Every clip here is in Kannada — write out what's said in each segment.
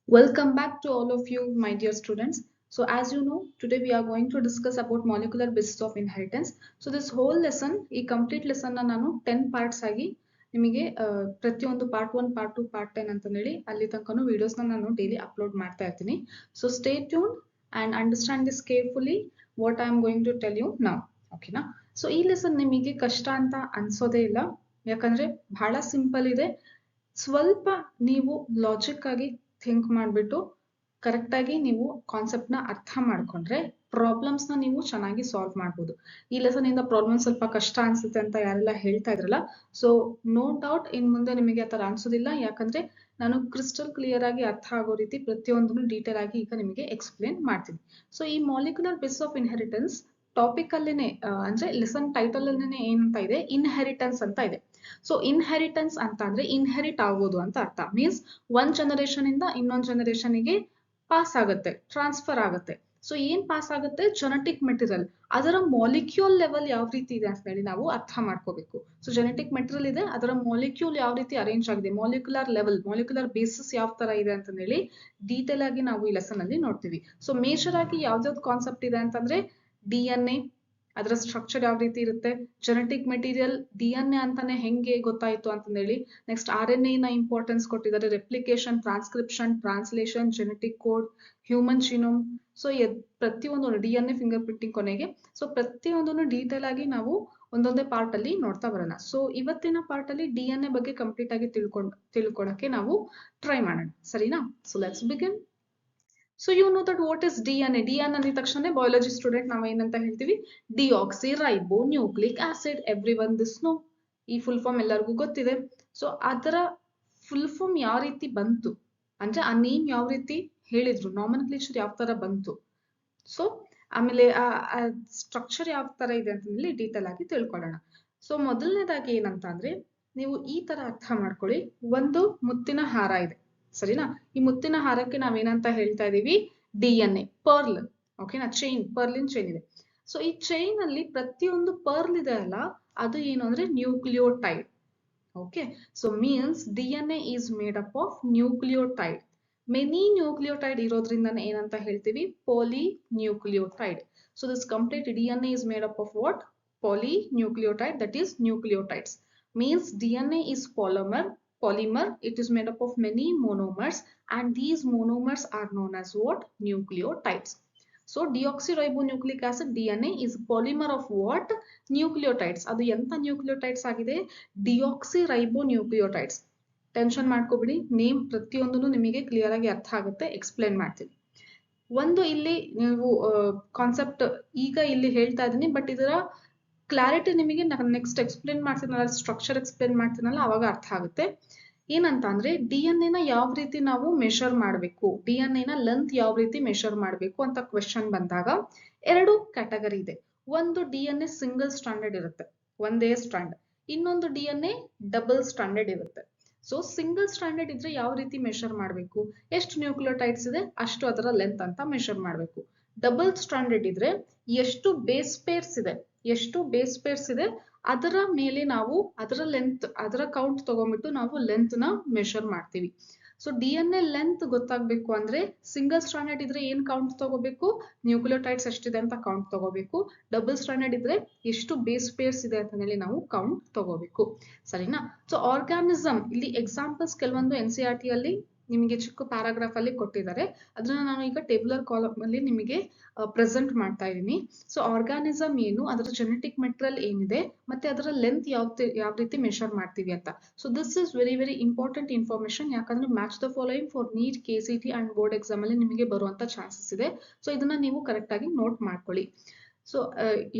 Welcome back to all of you, my dear students. So as you know, today we are going to discuss about molecular basis of inheritance. So this whole lesson, ಈ complete lesson ನಾನು 10 parts ಆಗಿ ನಿಮಗೆ ಪ್ರತಿಯೊಂದು part 1, part 2, part 10 ಅಂತ ಹೇಳಿ ಅಲ್ಲಿ ತನಕನೂ videos ನಾನು daily upload ಮಾಡ್ತಾ ಇರ್ತೀನಿ. So stay tuned and understand this carefully what I am going to tell you now. ಓಕೆನಾ? ಸೊ ಈ ಲೆಸನ್ ನಿಮಗೆ ಕಷ್ಟ ಅಂತ ಅನ್ಸೋದೇ ಇಲ್ಲ, ಯಾಕಂದ್ರೆ ಬಹಳ ಸಿಂಪಲ್ ಇದೆ. ಸ್ವಲ್ಪ ನೀವು ಲಾಜಿಕ್ ಆಗಿ ಥಿಂಕ್ ಮಾಡಿಬಿಟ್ಟು ಕರೆಕ್ಟ್ ಆಗಿ ನೀವು ಕಾನ್ಸೆಪ್ಟ್ ನ ಅರ್ಥ ಮಾಡ್ಕೊಂಡ್ರೆ ಪ್ರಾಬ್ಲಮ್ಸ್ ನ ನೀವು ಚೆನ್ನಾಗಿ ಸಾಲ್ವ್ ಮಾಡ್ಬೋದು. ಈ ಲೆಸನ್ ಇಂದ ಪ್ರಾಬ್ಲಮ್ ಸ್ವಲ್ಪ ಕಷ್ಟ ಅನ್ಸುತ್ತೆ ಅಂತ ಯಾರೆಲ್ಲ ಹೇಳ್ತಾ ಇದ್ರಲ್ಲ, ಸೊ ನೋ ಡೌಟ್ ಇನ್ ಮುಂದೆ ನಿಮಗೆ ಆತರ ಅನ್ಸೋದಿಲ್ಲ, ಯಾಕಂದ್ರೆ ನಾನು ಕ್ರಿಸ್ಟಲ್ ಕ್ಲಿಯರ್ ಆಗಿ ಅರ್ಥ ಆಗೋ ರೀತಿ ಪ್ರತಿಯೊಂದನ್ನು ಡೀಟೇಲ್ ಆಗಿ ಈಗ ನಿಮಗೆ ಎಕ್ಸ್ಪ್ಲೇನ್ ಮಾಡ್ತೀನಿ. ಸೊ ಈ molecular base of inheritance topic ಅಲ್ಲೇನೆ ಅಂದ್ರೆ ಲೆಸನ್ ಟೈಟಲ್ ಅಲ್ಲೇನೆ ಏನಂತ ಇದೆ, ಇನ್ಹೆರಿಟೆನ್ಸ್ ಅಂತ ಇದೆ. ಸೊ ಇನ್ಹೆರಿಟೆನ್ಸ್ ಅಂತ ಅಂದ್ರೆ ಇನ್ಹೆರಿಟ್ ಆಗೋದು ಅಂತ ಅರ್ಥ. ಮೀನ್ಸ್ ಒಂದ್ ಜನರೇಷನ್ ಇಂದ ಇನ್ನೊಂದ್ ಜನರೇಷನ್ ಗೆ ಪಾಸ್ ಆಗುತ್ತೆ, ಟ್ರಾನ್ಸ್ಫರ್ ಆಗುತ್ತೆ. ಸೊ ಏನ್ ಪಾಸ್ ಆಗುತ್ತೆ, ಜೆನೆಟಿಕ್ ಮೆಟೀರಿಯಲ್, ಅದರ ಮಾಲಿಕ್ಯೂಲ್ ಲೆವೆಲ್ ಯಾವ ರೀತಿ ಇದೆ ಅಂತ ಹೇಳಿ ನಾವು ಅರ್ಥ ಮಾಡ್ಕೋಬೇಕು. ಸೊ ಜೆನೆಟಿಕ್ ಮೆಟೀರಿಯಲ್ ಇದೆ, ಅದರ ಮಾಲಿಕ್ಯೂಲ್ ಯಾವ ರೀತಿ ಅರೇಂಜ್ ಆಗಿದೆ, ಮಾಲಿಕ್ಯುಲರ್ ಲೆವೆಲ್, ಮಾಲಿಕ್ಯುಲರ್ ಬೇಸಿಸ್ ಯಾವ ತರ ಇದೆ ಅಂತ ಹೇಳಿ ಡೀಟೇಲ್ ಆಗಿ ನಾವು ಈ ಲೆಸನ್ ಅಲ್ಲಿ ನೋಡ್ತೀವಿ. ಸೊ ಮೇಜರ್ ಆಗಿ ಯಾವ್ದಾವ್ದು ಕಾನ್ಸೆಪ್ಟ್ ಇದೆ ಅಂತಂದ್ರೆ DNA, ಅದರ ಸ್ಟ್ರಕ್ಚರ್ ಯಾವ ರೀತಿ ಇರುತ್ತೆ, ಜೆನೆಟಿಕ್ ಮೆಟೀರಿಯಲ್ DNA ಅಂತಾನೆ ಹೆಂಗೆ ಗೊತ್ತಾಯ್ತು ಅಂತ ಹೇಳಿ, ನೆಕ್ಸ್ಟ್ RNA ನ ಇಂಪಾರ್ಟೆನ್ಸ್ ಕೊಟ್ಟಿದ್ದಾರೆ, replication, transcription, translation, genetic code, human genome. So ಪ್ರತಿಯೊಂದು DNA ಫಿಂಗರ್ ಪ್ರಿಂಟಿಂಗ್ ಕೊನೆಗೆ, ಸೊ ಪ್ರತಿಯೊಂದನ್ನು ಡೀಟೇಲ್ ಆಗಿ ನಾವು ಒಂದೊಂದೇ ಪಾರ್ಟ್ ಅಲ್ಲಿ ನೋಡ್ತಾ ಬರೋಣ. ಸೊ ಇವತ್ತಿನ ಪಾರ್ಟ್ ಅಲ್ಲಿ DNA ಬಗ್ಗೆ ಕಂಪ್ಲೀಟ್ ಆಗಿ ತಿಳ್ಕೊಳಕ್ಕೆ ನಾವು ಟ್ರೈ ಮಾಡೋಣ, ಸರಿನಾ? So let's begin. So you know that what is DNA. DNA ಅಂದಿದ ತಕ್ಷಣ ಬಯಾಲಜಿ ಸ್ಟೂಡೆಂಟ್ ನಾವು ಏನಂತ ಹೇಳ್ತೀವಿ, deoxyribonucleic acid. Everyone this know, ಈ ಫುಲ್ ಫಾರ್ಮ್ ಎಲ್ಲರಿಗೂ ಗೊತ್ತಿದೆ. ಸೊ ಅದರ ಫುಲ್ ಫಾರ್ಮ್ ಯಾವ ರೀತಿ ಬಂತು ಅಂದ್ರೆ ಆ ನೇಮ್ ಯಾವ ರೀತಿ ಹೇಳಿದ್ರು, ನಾಮನ್ಕ್ಲೇಚರ್ ಯಾವ ತರ ಬಂತು, ಸೊ ಆಮೇಲೆ ಆ ಸ್ಟ್ರಕ್ಚರ್ ಯಾವ ತರ ಇದೆ ಅಂತ ಹೇಳಿ ಡೀಟೇಲ್ ಆಗಿ ತಿಳ್ಕೊಳ್ಳೋಣ. ಸೊ ಮೊದಲನೇದಾಗಿ ಏನಂತ ಅಂದ್ರೆ, ನೀವು ಈ ತರ ಅರ್ಥ ಮಾಡ್ಕೊಳ್ಳಿ, ಒಂದು ಮುತ್ತಿನ ಹಾರ ಇದೆ, ಸರಿನಾ? ಈ ಮುತ್ತಿನ ಹಾರಕ್ಕೆ ನಾವೇನಂತ ಹೇಳ್ತಾ ಇದೀವಿ, DNA, ಪರ್ಲ್. ಓಕೆನಾ? ಚೈನ್, ಪರ್ಲಿನ್ ಚೈನ್ ಇದೆ. ಸೊ ಈ ಚೈನ್ ಅಲ್ಲಿ ಪ್ರತಿಯೊಂದು ಪರ್ಲ್ ಇದೆ ಅಲ್ಲ, ಅದು ಏನು ಅಂದ್ರೆ nucleotide. Okay, so means DNA is made up of nucleotide. Many nucleotide ಇರೋದ್ರಿಂದಾನೆ ಏನಂತ ಹೇಳ್ತೀವಿ, polynucleotide. So this complete DNA is made up of what? Polynucleotide, that is nucleotides. Means DNA is polymer, it is made up of many monomers, and these monomers are known as what? Nucleotides. So deoxyribonucleic acid, DNA, is polymer of what? Nucleotides. ಅದು ಎಂತ ನ್ಯೂಕ್ಲಿಯೋಟೈಡ್ಸ್ ಆಗಿದೆ, ಡಿಆಕ್ಸಿರೈಬೋನ್ಯೂಕ್ಲಿಯೋಟೈಡ್ಸ್. ಟೆನ್ಷನ್ ಮಾಡ್ಕೋಬಿಡಿ, ನೇಮ್ ಪ್ರತಿಯೊಂದನ್ನು ನಿಮಗೆ ಕ್ಲಿಯರ್ ಆಗಿ ಅರ್ಥ ಆಗುತ್ತೆ, ಎಕ್ಸ್ಪ್ಲೇನ್ ಮಾಡ್ತೀನಿ. ಒಂದು ಇಲ್ಲಿ ನೀವು ಕಾನ್ಸೆಪ್ಟ್ ಈಗ ಇಲ್ಲಿ ಹೇಳ್ತಾ ಇದೀನಿ, ಬಟ್ ಇದರ ಕ್ಲಾರಿಟಿ ನಿಮಗೆ ನೆಕ್ಸ್ಟ್ ಎಕ್ಸ್ಪ್ಲೇನ್ ಮಾಡ್ತೀನಲ್ಲ, ಸ್ಟ್ರಕ್ಚರ್ ಎಕ್ಸ್ಪ್ಲೇನ್ ಮಾಡ್ತೀನಲ್ಲ, ಅವಾಗ ಅರ್ಥ ಆಗುತ್ತೆ. ಏನಂತ ಅಂದ್ರೆ DNA ನ ಯಾವ ರೀತಿ ನಾವು ಮೆಷರ್ ಮಾಡಬೇಕು, DNA ನ ಲೆಂತ್ ಯಾವ ರೀತಿ ಮೆಷರ್ ಮಾಡಬೇಕು ಅಂತ ಕ್ವೆಶನ್ ಬಂದಾಗ ಎರಡು ಕ್ಯಾಟಗರಿ ಇದೆ. ಒಂದು DNA ಸಿಂಗಲ್ ಸ್ಟ್ಯಾಂಡರ್ಡ್ ಇರುತ್ತೆ, ಒಂದೇ ಸ್ಟ್ಯಾಂಡ್. ಇನ್ನೊಂದು DNA ಡಬಲ್ ಸ್ಟ್ಯಾಂಡರ್ಡ್ ಇರುತ್ತೆ. ಸೊ ಸಿಂಗಲ್ ಸ್ಟ್ಯಾಂಡರ್ಡ್ ಇದ್ರೆ ಯಾವ ರೀತಿ ಮೆಷರ್ ಮಾಡಬೇಕು, ಎಷ್ಟು ನ್ಯೂಕ್ಲಿಯೋಟೈಡ್ಸ್ ಇದೆ ಅಷ್ಟು ಅದರ ಲೆಂತ್ ಅಂತ ಮೆಷರ್ ಮಾಡಬೇಕು. ಡಬಲ್ ಸ್ಟ್ಯಾಂಡರ್ಡ್ ಇದ್ರೆ ಎಷ್ಟು ಬೇಸ್ ಪೇರ್ಸ್ ಇದೆ ಅದರ ಮೇಲೆ ನಾವು ಅದರ ಲೆಂತ್, ಅದರ ಕೌಂಟ್ ತಗೊಂಡ್ಬಿಟ್ಟು ನಾವು ಲೆಂತ್ ನ ಮೆಷರ್ ಮಾಡ್ತೀವಿ. ಸೊ DNA ಲೆಂತ್ ಗೊತ್ತಾಗ್ಬೇಕು ಅಂದ್ರೆ ಸಿಂಗಲ್ ಸ್ಟ್ಯಾಂಡರ್ಡ್ ಇದ್ರೆ ಏನ್ ಕೌಂಟ್ ತಗೋಬೇಕು, ನ್ಯೂಕ್ಲಿಯೋಟೈಡ್ಸ್ ಎಷ್ಟಿದೆ ಅಂತ ಕೌಂಟ್ ತಗೋಬೇಕು. ಡಬಲ್ ಸ್ಟ್ಯಾಂಡರ್ಡ್ ಇದ್ರೆ ಎಷ್ಟು ಬೇಸ್ ಪೇರ್ಸ್ ಇದೆ ಅಂತ ಹೇಳಿ ನಾವು ಕೌಂಟ್ ತಗೋಬೇಕು, ಸರಿನಾ? ಸೊ ಆರ್ಗಾನಿಸಮ್, ಇಲ್ಲಿ ಎಕ್ಸಾಂಪಲ್ಸ್ ಕೆಲವೊಂದು NCERT ಅಲ್ಲಿ ನಿಮಗೆ ಚಿಕ್ಕ ಪ್ಯಾರಾಗ್ರಾಫ್ ಅಲ್ಲಿ ಕೊಟ್ಟಿದ್ದಾರೆ, ಅದನ್ನ ನಾನು ಈಗ ಟೇಬುಲರ್ ಕಾಲಮ್ ಅಲ್ಲಿ ನಿಮಗೆ ಪ್ರೆಸೆಂಟ್ ಮಾಡ್ತಾ ಇದ್ದೀನಿ. ಸೊ ಆರ್ಗಾನಿಸಮ್ ಏನು, ಅದರ ಜೆನೆಟಿಕ್ ಮೆಟೀರಿಯಲ್ ಏನಿದೆ, ಮತ್ತೆ ಅದರ ಲೆಂತ್ ಯಾವ ರೀತಿ ಮೆಷರ್ ಮಾಡ್ತೀವಿ ಅಂತ. So this is very very important information, ಯಾಕಂದ್ರೆ match the following for NEET, KCT and board exam ಅಲ್ಲಿ ನಿಮಗೆ ಬರುವಂತ ಚಾನ್ಸಸ್ ಇದೆ. ಸೊ ಇದನ್ನ ನೀವು ಕರೆಕ್ಟ್ ಆಗಿ ನೋಟ್ ಮಾಡ್ಕೊಳ್ಳಿ. ಸೊ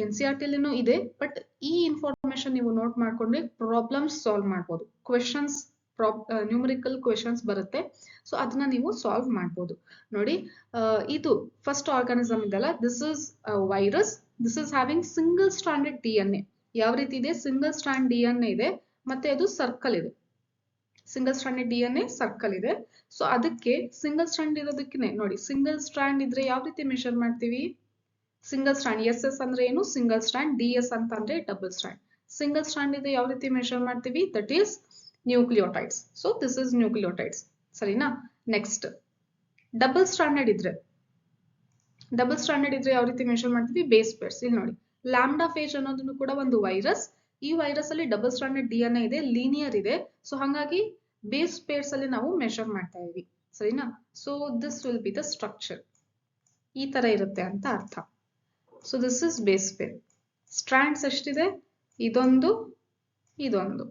NCERT ಅಲ್ಲಿನೂ ಇದೆ, ಬಟ್ ಈ ಇನ್ಫಾರ್ಮೇಶನ್ ನೀವು ನೋಟ್ ಮಾಡ್ಕೊಂಡ್ರೆ ಪ್ರಾಬ್ಲಮ್ಸ್ ಸಾಲ್ವ್ ಮಾಡ್ಬೋದು. ಕ್ವೆಶನ್ಸ್, ನ್ಯೂಮರಿಕಲ್ ಕ್ವೆಶನ್ಸ್ ಬರುತ್ತೆ, ಸೊ ಅದನ್ನ ನೀವು ಸಾಲ್ವ್ ಮಾಡ್ಬೋದು. ನೋಡಿ, ಇದು ಫಸ್ಟ್ ಆರ್ಗಾನಿಸಮ್ ಇದೆಲ್ಲ, this is virus, this is having single standard DNA. ಯಾವ ರೀತಿ ಇದೆ, ಸಿಂಗಲ್ ಸ್ಟ್ಯಾಂಡ್ DNA ಇದೆ, ಮತ್ತೆ ಅದು ಸರ್ಕಲ್ ಇದೆ, ಸಿಂಗಲ್ ಸ್ಟ್ಯಾಂಡರ್ಡ್ DNA ಸರ್ಕಲ್ ಇದೆ. ಸೊ ಅದಕ್ಕೆ ಸಿಂಗಲ್ ಸ್ಟ್ಯಾಂಡ್ ಇರೋದಕ್ಕೆ ನೋಡಿ, ಸಿಂಗಲ್ ಸ್ಟ್ಯಾಂಡ್ ಇದ್ರೆ ಯಾವ ರೀತಿ ಮೆಷರ್ ಮಾಡ್ತೀವಿ, ಸಿಂಗಲ್ ಸ್ಟ್ಯಾಂಡ್, SS ಅಂದ್ರೆ ಏನು, ಸಿಂಗಲ್ ಸ್ಟ್ಯಾಂಡ್, DS ಅಂತ ಅಂದ್ರೆ ಡಬಲ್ ಸ್ಟ್ಯಾಂಡ್. ಸಿಂಗಲ್ ಸ್ಟ್ಯಾಂಡ್ ಇದೆ ಯಾವ ರೀತಿ ಮೆಷರ್ ಮಾಡ್ತೀವಿ, that is nucleotides. So this is nucleotides, ಸರಿನಾ? ನೆಕ್ಸ್ಟ್ ಡಬಲ್ ಸ್ಟ್ರಾಂಡೆಡ್ ಇದ್ರೆ ಯಾವ ರೀತಿ ಮೆಷರ್ ಮಾಡ್ತೀವಿ? Base pairs. ಇಲ್ಲಿ ನೋಡಿ, ಲ್ಯಾಂಬ್ಡಾ ಫೇಜ್ ಅನ್ನೋದನ್ನು ಕೂಡ ಒಂದು ವೈರಸ್. ಈ ವೈರಸ್ ಅಲ್ಲಿ ಡಬಲ್ ಸ್ಟ್ರಾಂಡೆಡ್ DNA ಇದೆ, ಲೀನಿಯರ್ ಇದೆ. ಸೊ ಹಾಗಾಗಿ ಬೇಸ್ ಪೇರ್ಸ್ ಅಲ್ಲಿ ನಾವು ಮೆಷರ್ ಮಾಡ್ತಾ ಇದೀವಿ, ಸರಿನಾ? So this will be the structure. ಈ ತರ ಇರುತ್ತೆ ಅಂತ ಅರ್ಥ. So this is base pair. Strands ಎಷ್ಟಿದೆ? ಇದೊಂದು, ಇದೊಂದು.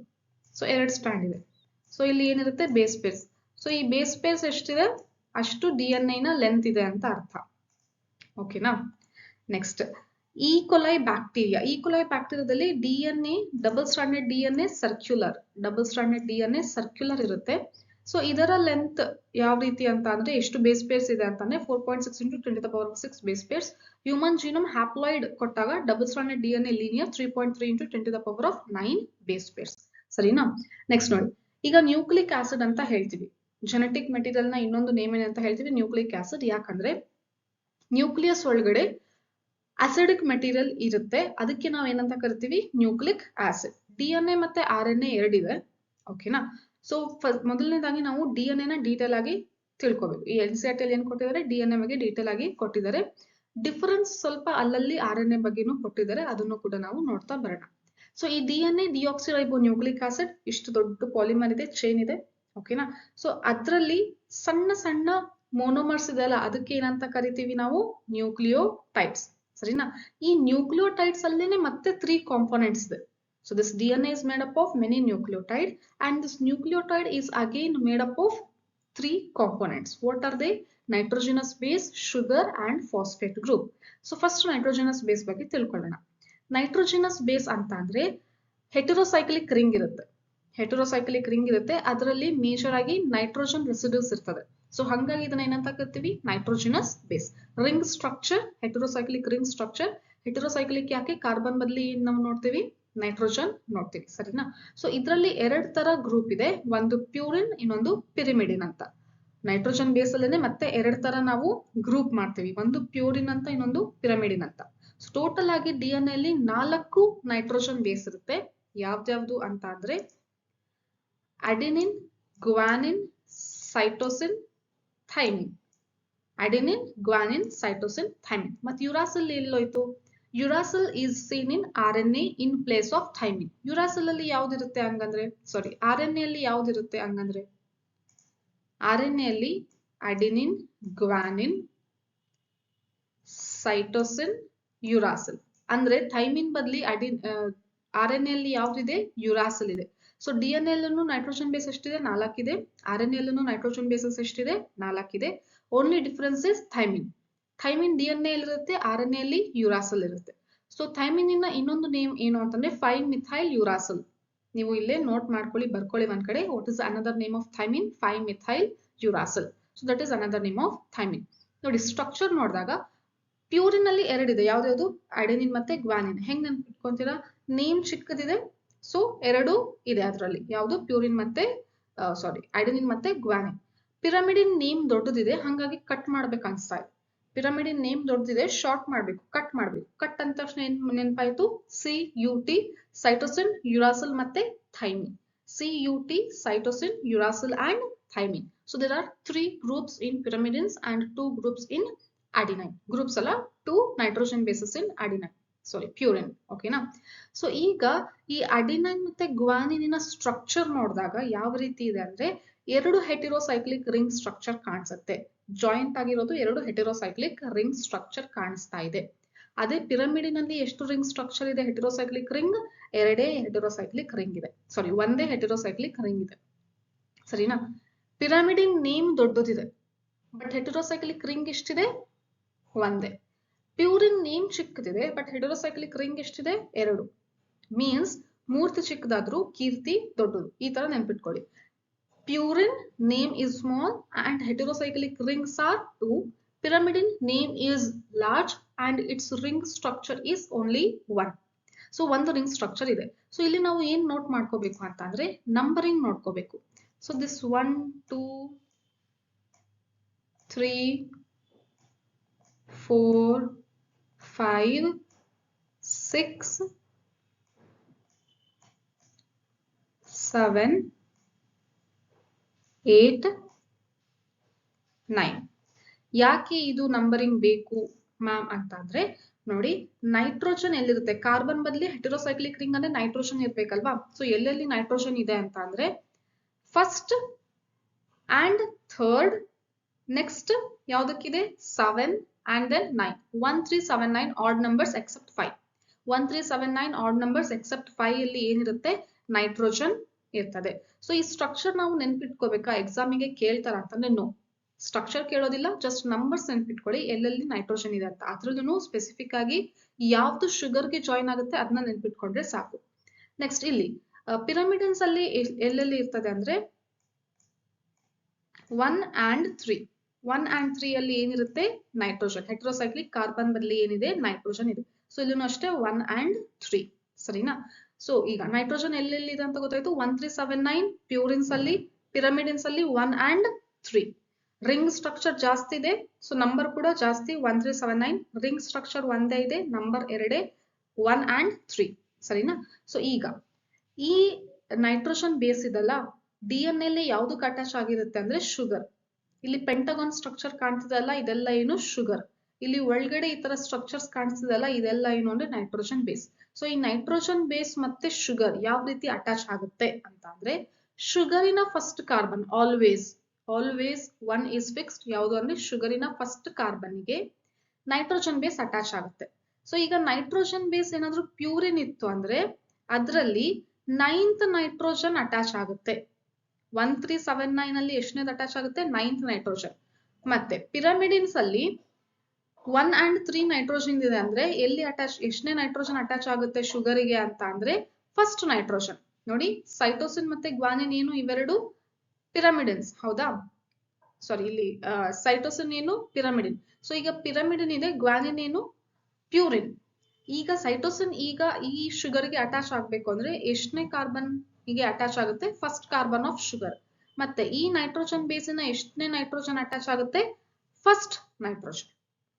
ಸೊ 2 ಸ್ಟ್ರಾಂಡ್ ಇದೆ. ಸೊ ಇಲ್ಲಿ ಏನಿರುತ್ತೆ? Base pairs. ಸೊ ಈ ಬೇಸ್ ಪೇರ್ಸ್ ಎಷ್ಟಿದೆ ಅಷ್ಟು DNA ನ ಲೆಂತ್ ಇದೆ ಅಂತ ಅರ್ಥ. ಓಕೆನಾ? Next, E coli bacteria. ಈಕೊಲೈ ಬ್ಯಾಕ್ಟೀರಿಯಾದಲ್ಲಿ DNA double stranded DNA circular ಇರುತ್ತೆ. ಸೊ ಇದರ ಲೆಂತ್ ಯಾವ ರೀತಿ ಅಂತ ಅಂದ್ರೆ ಎಷ್ಟು ಬೇಸ್ ಪೇರ್ಸ್ ಇದೆ ಅಂತಾನೆ 4.6 × 10⁶ base pairs. Human genome haploid ಕೊಟ್ಟಾಗ double stranded DNA linear 3.3 × 10⁹ base pairs. ಸರಿನಾ? ನೆಕ್ಸ್ಟ್ ನೋಡಿ, ಈಗ ನ್ಯೂಕ್ಲಿಕ್ ಆಸಿಡ್ ಅಂತ ಹೇಳ್ತೀವಿ. ಜೆನೆಟಿಕ್ ಮೆಟೀರಿಯಲ್ ನ ಇನ್ನೊಂದು ನೇಮ್ ಏನಂತ ಹೇಳ್ತೀವಿ? Nucleic acid. ಯಾಕಂದ್ರೆ ನ್ಯೂಕ್ಲಿಯಸ್ ಒಳಗಡೆ ಅಸಿಡಿಕ್ ಮೆಟೀರಿಯಲ್ ಇರುತ್ತೆ, ಅದಕ್ಕೆ ನಾವು ಏನಂತ ಕರಿತೀವಿ? Nucleic acid. DNA ಮತ್ತೆ RNA ಎರಡಿದೆ. ಓಕೆನಾ? ಸೊ ಮೊದಲನೇದಾಗಿ ನಾವು DNA ನ ಡೀಟೇಲ್ ಆಗಿ ತಿಳ್ಕೊಬೇಕು. ಈ NCERT ಅಲ್ಲಿ ಏನ್ ಕೊಟ್ಟಿದ್ದಾರೆ? DNA ಬಗ್ಗೆ ಡೀಟೇಲ್ ಆಗಿ ಕೊಟ್ಟಿದ್ದಾರೆ. ಡಿಫರೆನ್ಸ್ ಸ್ವಲ್ಪ ಅಲ್ಲಲ್ಲಿ RNA ಬಗ್ಗೆನೂ ಕೊಟ್ಟಿದ್ದಾರೆ, ಅದನ್ನು ಕೂಡ ನಾವು ನೋಡ್ತಾ ಬರೋಣ. ಸೊ ಈ DNA ಡಿಆಕ್ಸಿರೈಬೋ ನ್ಯೂಕ್ಲಿಕ್ ಆಸಿಡ್ ಇಷ್ಟು ದೊಡ್ಡ ಪಾಲಿಮರ್ ಇದೆ, ಚೈನ್ ಇದೆ. ಓಕೆನಾ? ಸೊ ಅದ್ರಲ್ಲಿ ಸಣ್ಣ ಸಣ್ಣ ಮೋನೋಮರ್ಸ್ ಇದೆ ಅಲ್ಲ, ಅದಕ್ಕೆ ಏನಂತ ಕರಿತೀವಿ ನಾವು? ನ್ಯೂಕ್ಲಿಯೋಟೈಡ್ಸ್. ಸರಿನಾ? ಈ ನ್ಯೂಕ್ಲಿಯೋಟೈಡ್ಸ್ ಅಲ್ಲೇನೆ ಮತ್ತೆ 3 ಕಾಂಪೋನೆಂಟ್ಸ್ ಇದೆ. So this DNA is made up of many nucleotide, and this nucleotide is again made up of 3 components. What are they? Nitrogenous base, sugar and phosphate group. So first nitrogenous base ಬಗ್ಗೆ ತಿಳ್ಕೊಳ್ಳೋಣ. Nitrogenous base ಅಂತ ಅಂದ್ರೆ ಹೆಟೆರೋಸೈಕ್ಲಿಕ್ ರಿಂಗ್ ಇರುತ್ತೆ. ಅದರಲ್ಲಿ ಮೇಜರ್ ಆಗಿ ನೈಟ್ರೋಜನ್ ರೆಸಿಡ್ಯೂಸ್ ಇರ್ತದೆ. ಸೊ ಹಾಗಾಗಿ ಇದನ್ನ ಏನಂತ ಕರಿತೀವಿ? Nitrogenous base. Ring structure, heterocyclic ring structure. Heterocyclic ಯಾಕೆ? ಕಾರ್ಬನ್ ಬದಲಿ ನಾವು ನೋಡ್ತೀವಿ ನೈಟ್ರೋಜನ್ ನೋಡ್ತೀವಿ, ಸರಿನಾ? ಸೊ ಇದರಲ್ಲಿ 2 ತರ ಗ್ರೂಪ್ ಇದೆ, ಒಂದು ಪ್ಯೂರಿನ್, ಇನ್ನೊಂದು ಪಿರಿಮಿಡಿನ್ ಅಂತ. ನೈಟ್ರೋಜನ್ ಬೇಸ್ ಅಲ್ಲೇನೆ ಮತ್ತೆ 2 ತರ ನಾವು ಗ್ರೂಪ್ ಮಾಡ್ತೀವಿ, ಒಂದು ಪ್ಯೂರಿನ್ ಅಂತ, ಇನ್ನೊಂದು ಪಿರಿಮಿಡಿನ್ ಅಂತ. ಸೊ ಟೋಟಲ್ ಆಗಿ DNA ಅಲ್ಲಿ 4 ನೈಟ್ರೋಜನ್ ಬೇಸ್ ಇರುತ್ತೆ. ಯಾವ್ದ್ಯಾವ್ದು ಅಂತ ಅಂದ್ರೆ adenine, guanine, cytosine, thymine. Adenine, guanine, cytosine, thymine. ಮತ್ತೆ uracil ಎಲ್ಲೋಯ್ತು? Uracil is seen in RNA in place of thymine. Uracil ಅಲ್ಲಿ ಯಾವ್ದಿರುತ್ತೆ ಹಂಗಂದ್ರೆ? ಸಾರಿ, RNA ಅಲ್ಲಿ ಯಾವ್ದಿರುತ್ತೆ ಹಂಗಂದ್ರೆ? RNA ಅಲ್ಲಿ ಅಡೆನಿನ್, ಗ್ವಾನಿನ್, ಸೈಟೋಸಿನ್, ಯುರಾಸಿಲ್. ಅಂದ್ರೆ ಥೈಮಿನ್ ಬದಲಿ RNA ಅಲ್ಲಿ ಯಾವ್ದಿದೆ? ಯುರಾಸಿಲ್ ಇದೆ. ಸೊ DNA ಅಲ್ಲೂ ನೈಟ್ರೋಜನ್ ಬೇಸ್ ಎಷ್ಟಿದೆ? 4 ಇದೆ. RNA ಅಲ್ಲೂ ನೈಟ್ರೋಜನ್ ಬೇಸಸ್ ಎಷ್ಟಿದೆ? 4 ಇದೆ. Only difference is thymine. Thymine DNA ಇರುತ್ತೆ, RNA ಅಲ್ಲಿ ಯುರಾಸಿಲ್ ಇರುತ್ತೆ. ಸೊ ಥೈಮಿನ್ ಇನ್ನ ಇನ್ನೊಂದು ನೇಮ್ ಏನು ಅಂತಂದ್ರೆ 5-ಮಿಥೈಲ್ ಯುರಾಸಿಲ್. ನೀವು ಇಲ್ಲೇ ನೋಟ್ ಮಾಡ್ಕೊಳ್ಳಿ, ಬರ್ಕೊಳ್ಳಿ ಒಂದ್ ಕಡೆ. What is another name of thymine? Five methyl uracil. So that is another name of thymine. ನೋಡಿ, ಸ್ಟ್ರಕ್ಚರ್ ನೋಡಿದಾಗ ಪ್ಯೂರಿನ್ ಅಲ್ಲಿ 2 ಇದೆ. ಯಾವ್ದು? ಅಡೆನಿನ್ ಮತ್ತೆ ಗ್ವಾನಿನ್. ಹೆಂಗ್ ನೆನ್ಪಿಟ್ಕೊಂತೀರಾ? ನೇಮ್ ಚಿಕ್ಕದಿದೆ, ಸೊ 2 ಇದೆ ಅದರಲ್ಲಿ. ಯಾವ್ದು? ಪ್ಯೂರಿನ್ ಮತ್ತೆ ಅಡೆನಿನ್ ಮತ್ತೆ ಗ್ವಾನಿನ್. ಪಿರಮಿಡಿನ್ ನೇಮ್ ದೊಡ್ಡದಿದೆ, ಹಾಗಾಗಿ ಕಟ್ ಮಾಡ್ಬೇಕು ಅನ್ಸ್ತಾ ಇದೆ. ಪಿರಮಿಡಿನ್ ನೇಮ್ ದೊಡ್ಡದಿದೆ, ಶಾರ್ಟ್ ಮಾಡ್ಬೇಕು, ಕಟ್ ಮಾಡ್ಬೇಕು. ಕಟ್ ಅಂದ ತಕ್ಷಣ ಏನ್ ನೆನಪಾಯ್ತು? CUT, ಸೈಟೋಸಿನ್, ಯುರಾಸಿಲ್ ಮತ್ತೆ thymine. CUT, cytosine, uracil and thymine. So there are 3 groups in pyrimidines and 2 groups in adenine. Groups ಅಲ್ಲ, 2 nitrogen bases in adenine. Sorry, purine. ಓಕೆನಾ? ಸೊ ಈಗ ಈ ಅಡೆನೈನ್ ಮತ್ತೆ ಗ್ವಾನಿನಿನ ಸ್ಟ್ರಕ್ಚರ್ ನೋಡಿದಾಗ ಯಾವ ರೀತಿ ಇದೆ ಅಂದ್ರೆ 2 ಹೆಟೆರೋಸೈಕ್ಲಿಕ್ ರಿಂಗ್ ಸ್ಟ್ರಕ್ಚರ್ ಕಾಣಿಸುತ್ತೆ. ಜಾಯಿಂಟ್ ಆಗಿರೋದು 2 ಹೆಟೆರೋಸೈಕ್ಲಿಕ್ ರಿಂಗ್ ಸ್ಟ್ರಕ್ಚರ್ ಕಾಣಿಸ್ತಾ ಇದೆ. ಅದೇ ಪಿರಮಿಡಿನಲ್ಲಿ ಎಷ್ಟು ರಿಂಗ್ ಸ್ಟ್ರಕ್ಚರ್ ಇದೆ? ಹೆಟೆರೋಸೈಕ್ಲಿಕ್ ರಿಂಗ್ 2 ಹೆಟೆರೋಸೈಕ್ಲಿಕ್ ರಿಂಗ್ ಇದೆ. ಸಾರಿ, 1 ಹೆಟೆರೋಸೈಕ್ಲಿಕ್ ರಿಂಗ್ ಇದೆ, ಸರಿನಾ? ಪಿರಮಿಡಿನ್ ನೇಮ್ ದೊಡ್ಡದಿದೆ, ಬಟ್ ಹೆಟೆರೋಸೈಕ್ಲಿಕ್ ರಿಂಗ್ ಎಷ್ಟಿದೆ? 1. ಪ್ಯೂರಿನ್ ನೇಮ್ ಚಿಕ್ಕದಿದೆ, ಬಟ್ ಹೆಟೆರೋಸೈಕ್ಲಿಕ್ ರಿಂಗ್ ಎಷ್ಟಿದೆ? 2. ಮೀನ್ಸ್ ಮೂರ್ತಿ ಚಿಕ್ಕದಾದ್ರೂ ಕೀರ್ತಿ ದೊಡ್ಡದು. ಈ ತರ ನೆನ್ಪಿಟ್ಕೊಳ್ಳಿ. Purine name is small and heterocyclic rings are 2. Pyrimidine name is large and its ring structure is only 1. So ಒಂದು ರಿಂಗ್ ಸ್ಟ್ರಕ್ಚರ್ ಇದೆ. ಸೊ ಇಲ್ಲಿ ನಾವು ಏನ್ ನೋಟ್ ಮಾಡ್ಕೋಬೇಕು ಅಂತ ಅಂದ್ರೆ ನಂಬರಿಂಗ್ ನೋಡ್ಕೋಬೇಕು. So this 1 2 3 4 5 6 7 8 9. ಯಾಕೆ ಇದು ನಂಬರಿಂಗ್ ಬೇಕು ಮ್ಯಾಮ್ ಅಂತಂದ್ರೆ ನೋಡಿ, ನೈಟ್ರೋಜನ್ ಎಲ್ಲಿರುತ್ತೆ, ಕಾರ್ಬನ್ ಬದಲಿ ಹೆಟೆರೋಸೈಕ್ಲಿಕ್ ರಿಂಗ್ ಅಂದ್ರೆ ನೈಟ್ರೋಜನ್ ಇರ್ಬೇಕಲ್ವಾ. ಸೊ ಎಲ್ಲೆಲ್ಲಿ ನೈಟ್ರೋಜನ್ ಇದೆ ಅಂತ ಅಂದ್ರೆ ಫಸ್ಟ್ ಅಂಡ್ ಥರ್ಡ್, ನೆಕ್ಸ್ಟ್ ಯಾವ್ದಕ್ಕಿದೆ 7 and then 9. 1 3 7 9 odd numbers except 5. 1 3 7 9 odd numbers except 5 ಇಲ್ಲಿ ಏನಿರುತ್ತೆ, ನೈಟ್ರೋಜನ್ ಇರ್ತದೆ. ಸೊ ಈ ಸ್ಟ್ರಕ್ಚರ್ ನಾವು ನೆನ್ಪಿಟ್ಕೋಬೇಕಾ, ಎಕ್ಸಾಮಿಗೆ ಕೇಳ್ತಾರ ಅಂತಂದ್ರೆ ನೋ, ಸ್ಟ್ರಕ್ಚರ್ ಕೇಳೋದಿಲ್ಲ, ಜಸ್ಟ್ ನಂಬರ್ಸ್ ನೆನ್ಪಿಟ್ಕೊಳ್ಳಿ ಎಲ್ಲೆಲ್ಲಿ ನೈಟ್ರೋಜನ್ ಇದೆ ಅಂತ. ಅದ್ರಲ್ಲೂ ಸ್ಪೆಸಿಫಿಕ್ ಆಗಿ ಯಾವ್ದು ಶುಗರ್ಗೆ ಜಾಯಿನ್ ಆಗುತ್ತೆ ಅದನ್ನ ನೆನ್ಪಿಟ್ಕೊಂಡ್ರೆ ಸಾಕು. ನೆಕ್ಸ್ಟ್ ಇಲ್ಲಿ ಪಿರಮಿಡನ್ಸ್ ಅಲ್ಲಿ ಎಲ್ಲೆಲ್ಲಿ ಇರ್ತದೆ ಅಂದ್ರೆ 1 and 3. 1 and 3 ಅಲ್ಲಿ ಏನಿರುತ್ತೆ, ನೈಟ್ರೋಜನ್. ಹೆಟೆರೋಸೈಕ್ಲಿಕ್ ಕಾರ್ಬನ್ ಬದಲಿ ಏನಿದೆ, ನೈಟ್ರೋಜನ್ ಇದೆ. ಸೊ ಇಲ್ಲೂ ಅಷ್ಟೇ 1 and 3, ಸರಿನಾ. ಸೊ ಈಗ ನೈಟ್ರೋಜನ್ ಎಲ್ಲೆಲ್ಲಿ ಇದೆ ಅಂತ ಗೊತ್ತಾಯ್ತು. 1 3 7 9 ಪ್ಯೂರಿನ್ಸ್ ಅಲ್ಲಿ, ಪಿರಮಿಡಿನ್ಸ್ ಅಲ್ಲಿ 1 and 3. ರಿಂಗ್ ಸ್ಟ್ರಕ್ಚರ್ ಜಾಸ್ತಿ ಇದೆ, ಸೊ ನಂಬರ್ ಕೂಡ ಜಾಸ್ತಿ. 1 3 7 9 ರಿಂಗ್ ಸ್ಟ್ರಕ್ಚರ್ ಒಂದೇ ಇದೆ, ನಂಬರ್ ಎರಡೇ 1 and 3, ಸರಿನಾ. ಸೊ ಈಗ ಈ ನೈಟ್ರೋಜನ್ ಬೇಸ್ ಇದಲ್ಲ, DNA ಅಲ್ಲಿ ಯಾವ್ದಕ್ಕೆ ಅಟ್ಯಾಚ್ ಆಗಿರುತ್ತೆ ಅಂದ್ರೆ ಶುಗರ್. ಇಲ್ಲಿ ಪೆಂಟಗಾನ್ ಸ್ಟ್ರಕ್ಚರ್ ಕಾಣ್ತಿದಲ್ಲ, ಇದೆಲ್ಲ ಏನು ಶುಗರ್. ಇಲ್ಲಿ ಒಳಗಡೆ ಈ ತರ ಸ್ಟ್ರಕ್ಚರ್ಸ್ ಕಾಣಿಸ್ತಿದಲ್ಲ, ಇದೆಲ್ಲ ಏನು ಅಂದ್ರೆ ನೈಟ್ರೋಜನ್ ಬೇಸ್. ಸೊ ಈ ನೈಟ್ರೋಜನ್ ಬೇಸ್ ಮತ್ತೆ ಶುಗರ್ ಯಾವ ರೀತಿ ಅಟ್ಯಾಚ್ ಆಗುತ್ತೆ ಅಂತ ಅಂದ್ರೆ, ಶುಗರಿನ first carbon always 1 is fixed, ಯಾವುದು ಅಂದ್ರೆ ಶುಗರಿನ ಫಸ್ಟ್ ಕಾರ್ಬನ್ಗೆ ನೈಟ್ರೋಜನ್ ಬೇಸ್ ಅಟ್ಯಾಚ್ ಆಗುತ್ತೆ. ಸೊ ಈಗ ನೈಟ್ರೋಜನ್ ಬೇಸ್ ಏನಾದ್ರೂ ಪ್ಯೂರಿನ್ ಇತ್ತು ಅಂದ್ರೆ ಅದರಲ್ಲಿ 9th ನೈಟ್ರೋಜನ್ ಅಟ್ಯಾಚ್ ಆಗುತ್ತೆ. 1 3 7 9 ಅಲ್ಲಿ ಎಷ್ಟನೇದು ಅಟ್ಯಾಚ್ ಆಗುತ್ತೆ, 9th ನೈಟ್ರೋಜನ್. ಮತ್ತೆ ಪಿರಮಿಡಿನ್ಸ್ ಅಲ್ಲಿ 1 and 3 ನೈಟ್ರೋಜನ್ ಇದೆ ಅಂದ್ರೆ ಎಲ್ಲಿ ಅಟ್ಯಾಚ್, ಎಷ್ಟನೇ ನೈಟ್ರೋಜನ್ ಅಟ್ಯಾಚ್ ಆಗುತ್ತೆ ಶುಗರಿಗೆ ಅಂತ ಅಂದ್ರೆ ಫಸ್ಟ್ ನೈಟ್ರೋಜನ್. ನೋಡಿ, ಸೈಟೋಸಿನ್ ಮತ್ತೆ ಗ್ವಾನಿನ್ ಏನು, ಇವೆರಡು ಪಿರಮಿಡಿನ್ಸ್, ಹೌದಾ. ಸಾರಿ, ಇಲ್ಲಿ ಸೈಟೋಸಿನ್ ಏನು, ಪಿರಮಿಡಿನ್. ಸೊ ಈಗ ಪಿರಮಿಡಿನ್ ಇದೆ, ಗ್ವಾನಿನ್ ಏನು, ಪ್ಯೂರಿನ್. ಈಗ ಸೈಟೋಸಿನ್ ಈಗ ಈ ಶುಗರ್ಗೆ ಅಟ್ಯಾಚ್ ಆಗ್ಬೇಕು ಅಂದ್ರೆ ಎಷ್ಟನೇ ಕಾರ್ಬನ್ ಹೀಗೆ ಅಟ್ಯಾಚ್ ಆಗುತ್ತೆ, ಫಸ್ಟ್ ಕಾರ್ಬನ್ ಆಫ್ ಶುಗರ್. ಮತ್ತೆ ಈ ನೈಟ್ರೋಜನ್ ಬೇಸಿನ ಎಷ್ಟನೇ ನೈಟ್ರೋಜನ್ ಅಟ್ಯಾಚ್ ಆಗುತ್ತೆ, ಫಸ್ಟ್ ನೈಟ್ರೋಜನ್,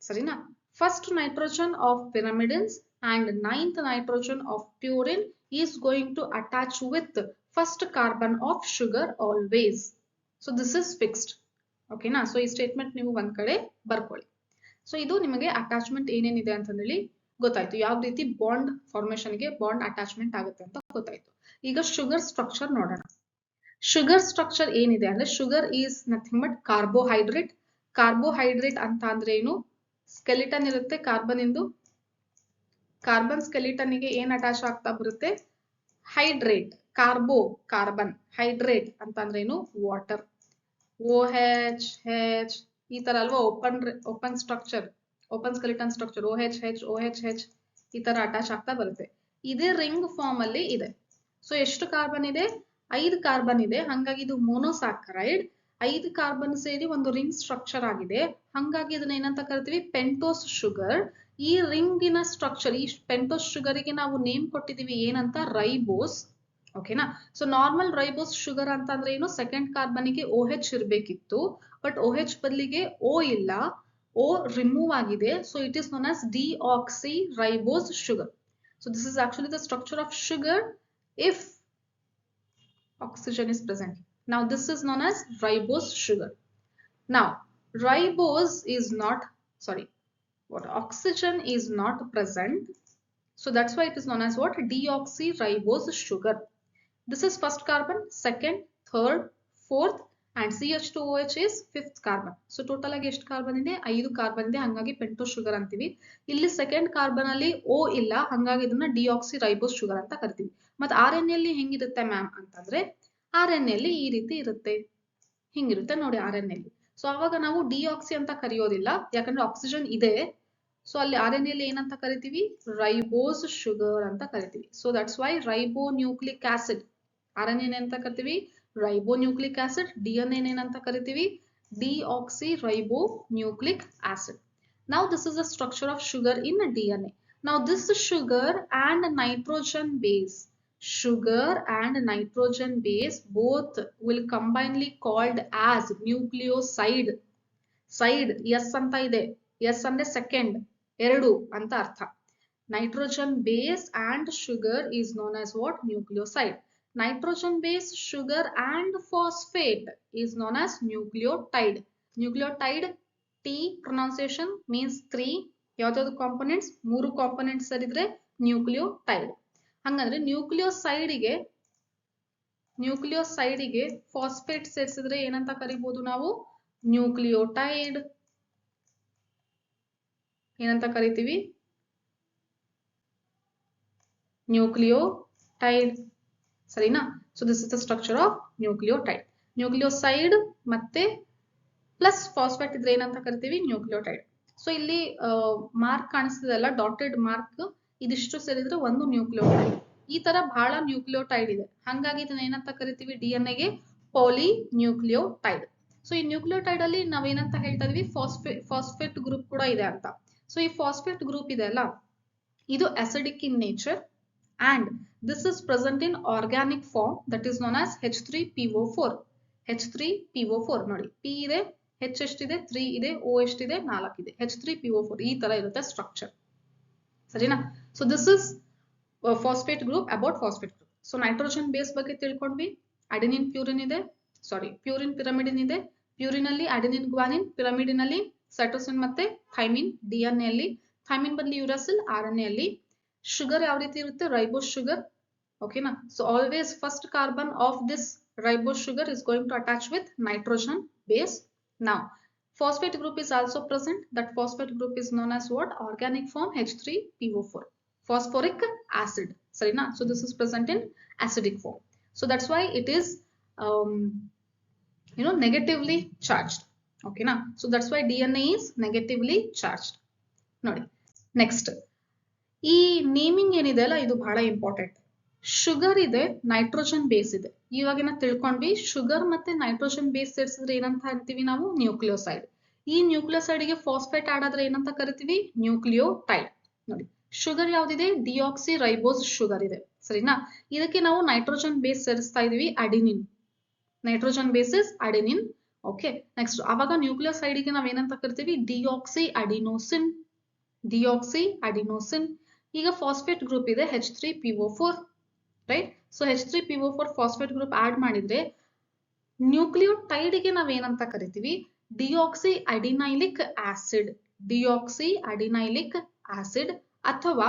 ಸರಿನಾ. First nitrogen of pyrimidines and 9th nitrogen of purine is going to attach with first carbon of sugar always. So this is fixed, ಓಕೆನಾ. ಸೊ ಈ ಸ್ಟೇಟ್ಮೆಂಟ್ ನೀವು ಒಂದ್ ಕಡೆ ಬರ್ಕೊಳ್ಳಿ. ಸೊ ಇದು ನಿಮಗೆ ಅಟ್ಯಾಚ್ಮೆಂಟ್ ಏನೇನಿದೆ ಅಂತ ಹೇಳಿ ಗೊತ್ತಾಯ್ತು, ಯಾವ ರೀತಿ ಬಾಂಡ್ ಫಾರ್ಮೇಶನ್ಗೆ ಬಾಂಡ್ ಅಟ್ಯಾಚ್ಮೆಂಟ್ ಆಗುತ್ತೆ ಅಂತ ಗೊತ್ತಾಯ್ತು. ಈಗ ಶುಗರ್ ಸ್ಟ್ರಕ್ಚರ್ ನೋಡೋಣ. ಶುಗರ್ ಸ್ಟ್ರಕ್ಚರ್ ಏನಿದೆ ಅಂದ್ರೆ, sugar is nothing but carbohydrate. Carbohydrate ಅಂತ ಅಂದ್ರೆ ಏನು, ಸ್ಕೆಲಿಟನ್ ಇರುತ್ತೆ ಕಾರ್ಬನ್ ಇಂದು. ಕಾರ್ಬನ್ ಸ್ಕೆಲಿಟನ್ ಗೆ ಏನ್ ಅಟ್ಯಾಚ್ ಆಗ್ತಾ ಬರುತ್ತೆ, ಹೈಡ್ರೇಟ್. ಕಾರ್ಬನ್ ಹೈಡ್ರೇಟ್ ಅಂತ ಅಂದ್ರೆ ಏನು, ವಾಟರ್. OH H ಈ ತರ ಅಲ್ವಾ, open structure, open skeleton structure, OH ಈ ತರ ಅಟ್ಯಾಚ್ ಆಗ್ತಾ ಬರುತ್ತೆ. ಇದೇ ರಿಂಗ್ ಫಾರ್ಮ್ ಅಲ್ಲಿ ಇದೆ. ಸೊ ಎಷ್ಟು ಕಾರ್ಬನ್ ಇದೆ, 5 ಕಾರ್ಬನ್ ಇದೆ, ಹಂಗಾಗಿ ಇದು ಮೊನೊಸ್ಯಾಕರೈಡ್. 5 ಕಾರ್ಬನ್ ಸೇರಿ ಒಂದು ರಿಂಗ್ ಸ್ಟ್ರಕ್ಚರ್ ಆಗಿದೆ, ಹಂಗಾಗಿ ಇದನ್ನ ಏನಂತ ಕರಿತೀವಿ, ಪೆಂಟೋಸ್ ಶುಗರ್. ಈ ರಿಂಗಿನ ಸ್ಟ್ರಕ್ಚರ್, ಈ ಪೆಂಟೋಸ್ ಶುಗರಿಗೆ ನಾವು ನೇಮ್ ಕೊಟ್ಟಿದೀವಿ ಏನಂತ, ರೈಬೋಸ್, ಓಕೆನಾ. ಸೊ ನಾರ್ಮಲ್ ರೈಬೋಸ್ ಶುಗರ್ ಅಂತ ಅಂದ್ರೆ ಏನು, ಸೆಕೆಂಡ್ ಕಾರ್ಬನ್ಗೆ OH ಇರ್ಬೇಕಿತ್ತು, ಬಟ್ OH ಬದಲಿಗೆ O ಇಲ್ಲ, O ರಿಮೂವ್ ಆಗಿದೆ. So it is known as deoxy ribose sugar. So this is actually the structure of sugar if oxygen is present. Now this is known as ribose sugar. Now ribose is not, sorry, what, oxygen is not present, so that's why it is known as what, deoxyribose sugar. This is first carbon, second, third, fourth and CH2OH is fifth carbon. So total ಆಗಿ ಎಷ್ಟು ಕಾರ್ಬನ್ ಇದೆ, 5 ಕಾರ್ಬನ್ ಇದೆ, ಹಂಗಾಗಿ ಪೆಂಟೋಸ್ ಶುಗರ್ ಅಂತೀವಿ. ಇಲ್ಲಿ ಸೆಕೆಂಡ್ ಕಾರ್ಬನ್ ಅಲ್ಲಿ O ಇಲ್ಲ, ಹಂಗಾಗಿ ಇದನ್ನ ಡಿಆಕ್ಸಿರೈಬೋಸ್ ಶುಗರ್ ಅಂತ ಕರಿತೀವಿ. ಮತ್ತೆ RNA ಅಲ್ಲಿ ಹೆಂಗಿರುತ್ತೆ ಮ್ಯಾಮ್ ಅಂತಂದ್ರೆ, RNA ಅಲ್ಲಿ ಈ ರೀತಿ ಇರುತ್ತೆ, ಹಿಂಗಿರುತ್ತೆ ನೋಡಿ RNA ಅಲ್ಲಿ. ಸೊ ಅವಾಗ ನಾವು ಡಿಆಕ್ಸಿ ಅಂತ ಕರೆಯೋದಿಲ್ಲ, ಯಾಕಂದ್ರೆ ಆಕ್ಸಿಜನ್ ಇದೆ. ಸೊ ಅಲ್ಲಿ RNA ಅಲ್ಲಿ ಏನಂತ ಕರಿತೀವಿ, ರೈಬೋಸ್ ಶುಗರ್ ಅಂತ ಕರಿತೀವಿ. So that's Y ribonucleic acid, RNA ಏನಂತ ಕರಿತೀವಿ, ರೈಬೋನ್ಯೂಕ್ಲಿಕ್ ಆಸಿಡ್. DNA ಏನಂತ ಕರಿತೀವಿ, deoxyribonucleic acid. Now this is the structure of sugar in DNA. Now this sugar and nitrogen base, both will combinedly called as nucleoside. Side yes anta ide, yes ಅಂದ್ರೆ second, ಎರಡು ಅಂತ ಅರ್ಥ. Nitrogen base and sugar is known as what, nucleoside. Nitrogen base, sugar and phosphate is known as nucleotide. Nucleotide T T pronunciation means 3 ಯಾವ್ದಾವ್ದು ಕಾಂಪೊನೆಂಟ್ಸ್ 3 ಕಾಂಪೊನೆಂಟ್ಸ್ ಸೇರಿದ್ರೆ ನ್ಯೂಕ್ಲಿಯೋಟೈಡ್. ಹಂಗಂದ್ರೆ ನ್ಯೂಕ್ಲಿಯೋಸೈಡಿಗೆ ಫಾಸ್ಫೇಟ್ ಸೇರಿಸಿದ್ರೆ ಏನಂತ ಕರಿಬಹುದು ನಾವು ನ್ಯೂಕ್ಲಿಯೋಟೈಡ್. ಏನಂತ ಕರಿತೀವಿ ನ್ಯೂಕ್ಲಿಯೋಟೈಡ್. ಸರಿನಾ? So this is the structure of nucleotide. Nucleoside ಮತ್ತೆ ಪ್ಲಸ್ ಫಾಸ್ಫೇಟ್ ಇದ್ರೆ ಏನಂತ ಕರಿತೀವಿ ನ್ಯೂಕ್ಲಿಯೋಟೈಡ್. ಸೊ ಇಲ್ಲಿ ಮಾರ್ಕ್ ಕಾಣಿಸ್ತಿದೆಲ್ಲ ಡಾಟೆಡ್ ಮಾರ್ಕ್, ಇದಿಷ್ಟು ಸೇರಿದ್ರೆ ಒಂದು ನ್ಯೂಕ್ಲಿಯೋಟೈಡ್. ಈ ತರ ಬಹಳ ನ್ಯೂಕ್ಲಿಯೋಟೈಡ್ ಇದೆ, ಹಂಗಾಗಿ ಇದನ್ನ ಏನಂತ ಕರಿತೀವಿ DNA ಗೆ ಪಾಲಿ ನ್ಯೂಕ್ಲಿಯೋಟೈಡ್. ಸೊ ಈ ನ್ಯೂಕ್ಲಿಯೋಟೈಡ್ ಅಲ್ಲಿ ನಾವೇನಂತ ಹೇಳ್ತಾ ಇದೀವಿ ಫಾಸ್ಫೇಟ್ ಗ್ರೂಪ್ ಕೂಡ ಇದೆ ಅಂತ. ಸೊ ಈ ಫಾಸ್ಫೇಟ್ ಗ್ರೂಪ್ ಇದೆ ಅಲ್ಲ, ಇದು acidic in nature and this is present in organic form that is known as H3PO4. H3PO4 ನೋಡಿ, P ಇದೆ, H ಎಷ್ಟಿದೆ 3 ಇದೆ, O ಎಷ್ಟಿದೆ 4 ಇದೆ, H3PO4 ಈ ತರ ಇರುತ್ತೆ ಸ್ಟ್ರಕ್ಚರ್. ಸರಿನಾ? So this is phosphate group, about phosphate group. So nitrogen base ಬಗ್ಗೆ ತಿಳ್ಕೊಂಡ್ವಿ. ಅಡೆನಿನ್ ಪ್ಯೂರಿನ್ ಇದೆ, ಪ್ಯೂರಿನ್ ಪಿರಮಿಡಿನ್ ಇದೆ. ಪ್ಯೂರಿನ್ ಅಲ್ಲಿ ಅಡೆನಿನ್ ಗ್ವಾನಿನ್, ಪಿರಮಿಡಿನ್ ಅಲ್ಲಿ ಸೈಟೋಸಿನ್ ಮತ್ತೆ ಥೈಮಿನ್, DNA ಅಲ್ಲಿ ಥೈಮಿನ್ ಬದಲು ಯುರಾಸಿಲ್, RNA ಅಲ್ಲಿ. ಶುಗರ್ ಯಾವ ರೀತಿ ಇರುತ್ತೆ? Ribose sugar. ಓಕೆನಾ? So always first carbon of this ribose sugar is going to attach with nitrogen base. Now phosphate group is also present. That phosphate group is known as what? Organic form H3PO4, phosphoric acid. Sarina? So this is present in acidic form. So that's why it is negatively charged. Okay na? So that's why DNA is negatively charged. Nodi. Next, ಈ ನೇಮಿಂಗ್ ಏನಿದೆ ಅಲ್ಲ, ಇದು ಬಹಳ ಇಂಪಾರ್ಟೆಂಟ್. ಶುಗರ್ ಇದೆ, ನೈಟ್ರೋಜನ್ ಬೇಸ್ ಇದೆ. ಇವಾಗಿನ ತಿಳ್ಕೊಂಡ್ವಿ ಶುಗರ್ ಮತ್ತೆ ನೈಟ್ರೋಜನ್ ಬೇಸ್ ಸೇರಿಸಿದ್ರೆ ಏನಂತ ಅಂತೀವಿ ನಾವು ನ್ಯೂಕ್ಲಿಯೋಸೈಡ್. ಈ ನ್ಯೂಕ್ಲಿಯೋಸೈಡ್ ಗೆ ಫಾಸ್ಫೇಟ್ ಆಡ್ ಆದ್ರೆ ಏನಂತ ಕರಿತೀವಿ ನ್ಯೂಕ್ಲಿಯೋಟೈಡ್. ನೋಡಿ, ಶುಗರ್ ಯಾವ್ದಿದೆ? ಡಿಆಕ್ಸಿ ರೈಬೋಸ್ ಶುಗರ್ ಇದೆ. ಸರಿನಾ? ಇದಕ್ಕೆ ನಾವು ನೈಟ್ರೋಜನ್ ಬೇಸ್ ಸೇರಿಸ್ತಾ ಇದೀವಿ adenine. Nitrogen base is adenine. Okay, next ಅವಾಗ ನ್ಯೂಕ್ಲಿಯೋಸೈಡ್ ಗೆ ನಾವ್ ಏನಂತ ಕರಿತೀವಿ ಡಿಆಕ್ಸಿ ಅಡಿನೋಸಿನ್. ಈಗ ಫಾಸ್ಫೇಟ್ ಗ್ರೂಪ್ ಇದೆ H3PO4, right? So H3PO4 phosphate group add ಮಾಡಿದ್ರೆ ನ್ಯೂಕ್ಲಿಯೋಟೈಡ್ ಗೆ ನಾವ್ ಏನಂತ ಕರಿತೀವಿ ಡಿಆಕ್ಸಿ ಅಡಿನೈಲಿಕ್ ಆಸಿಡ್ ಅಥವಾ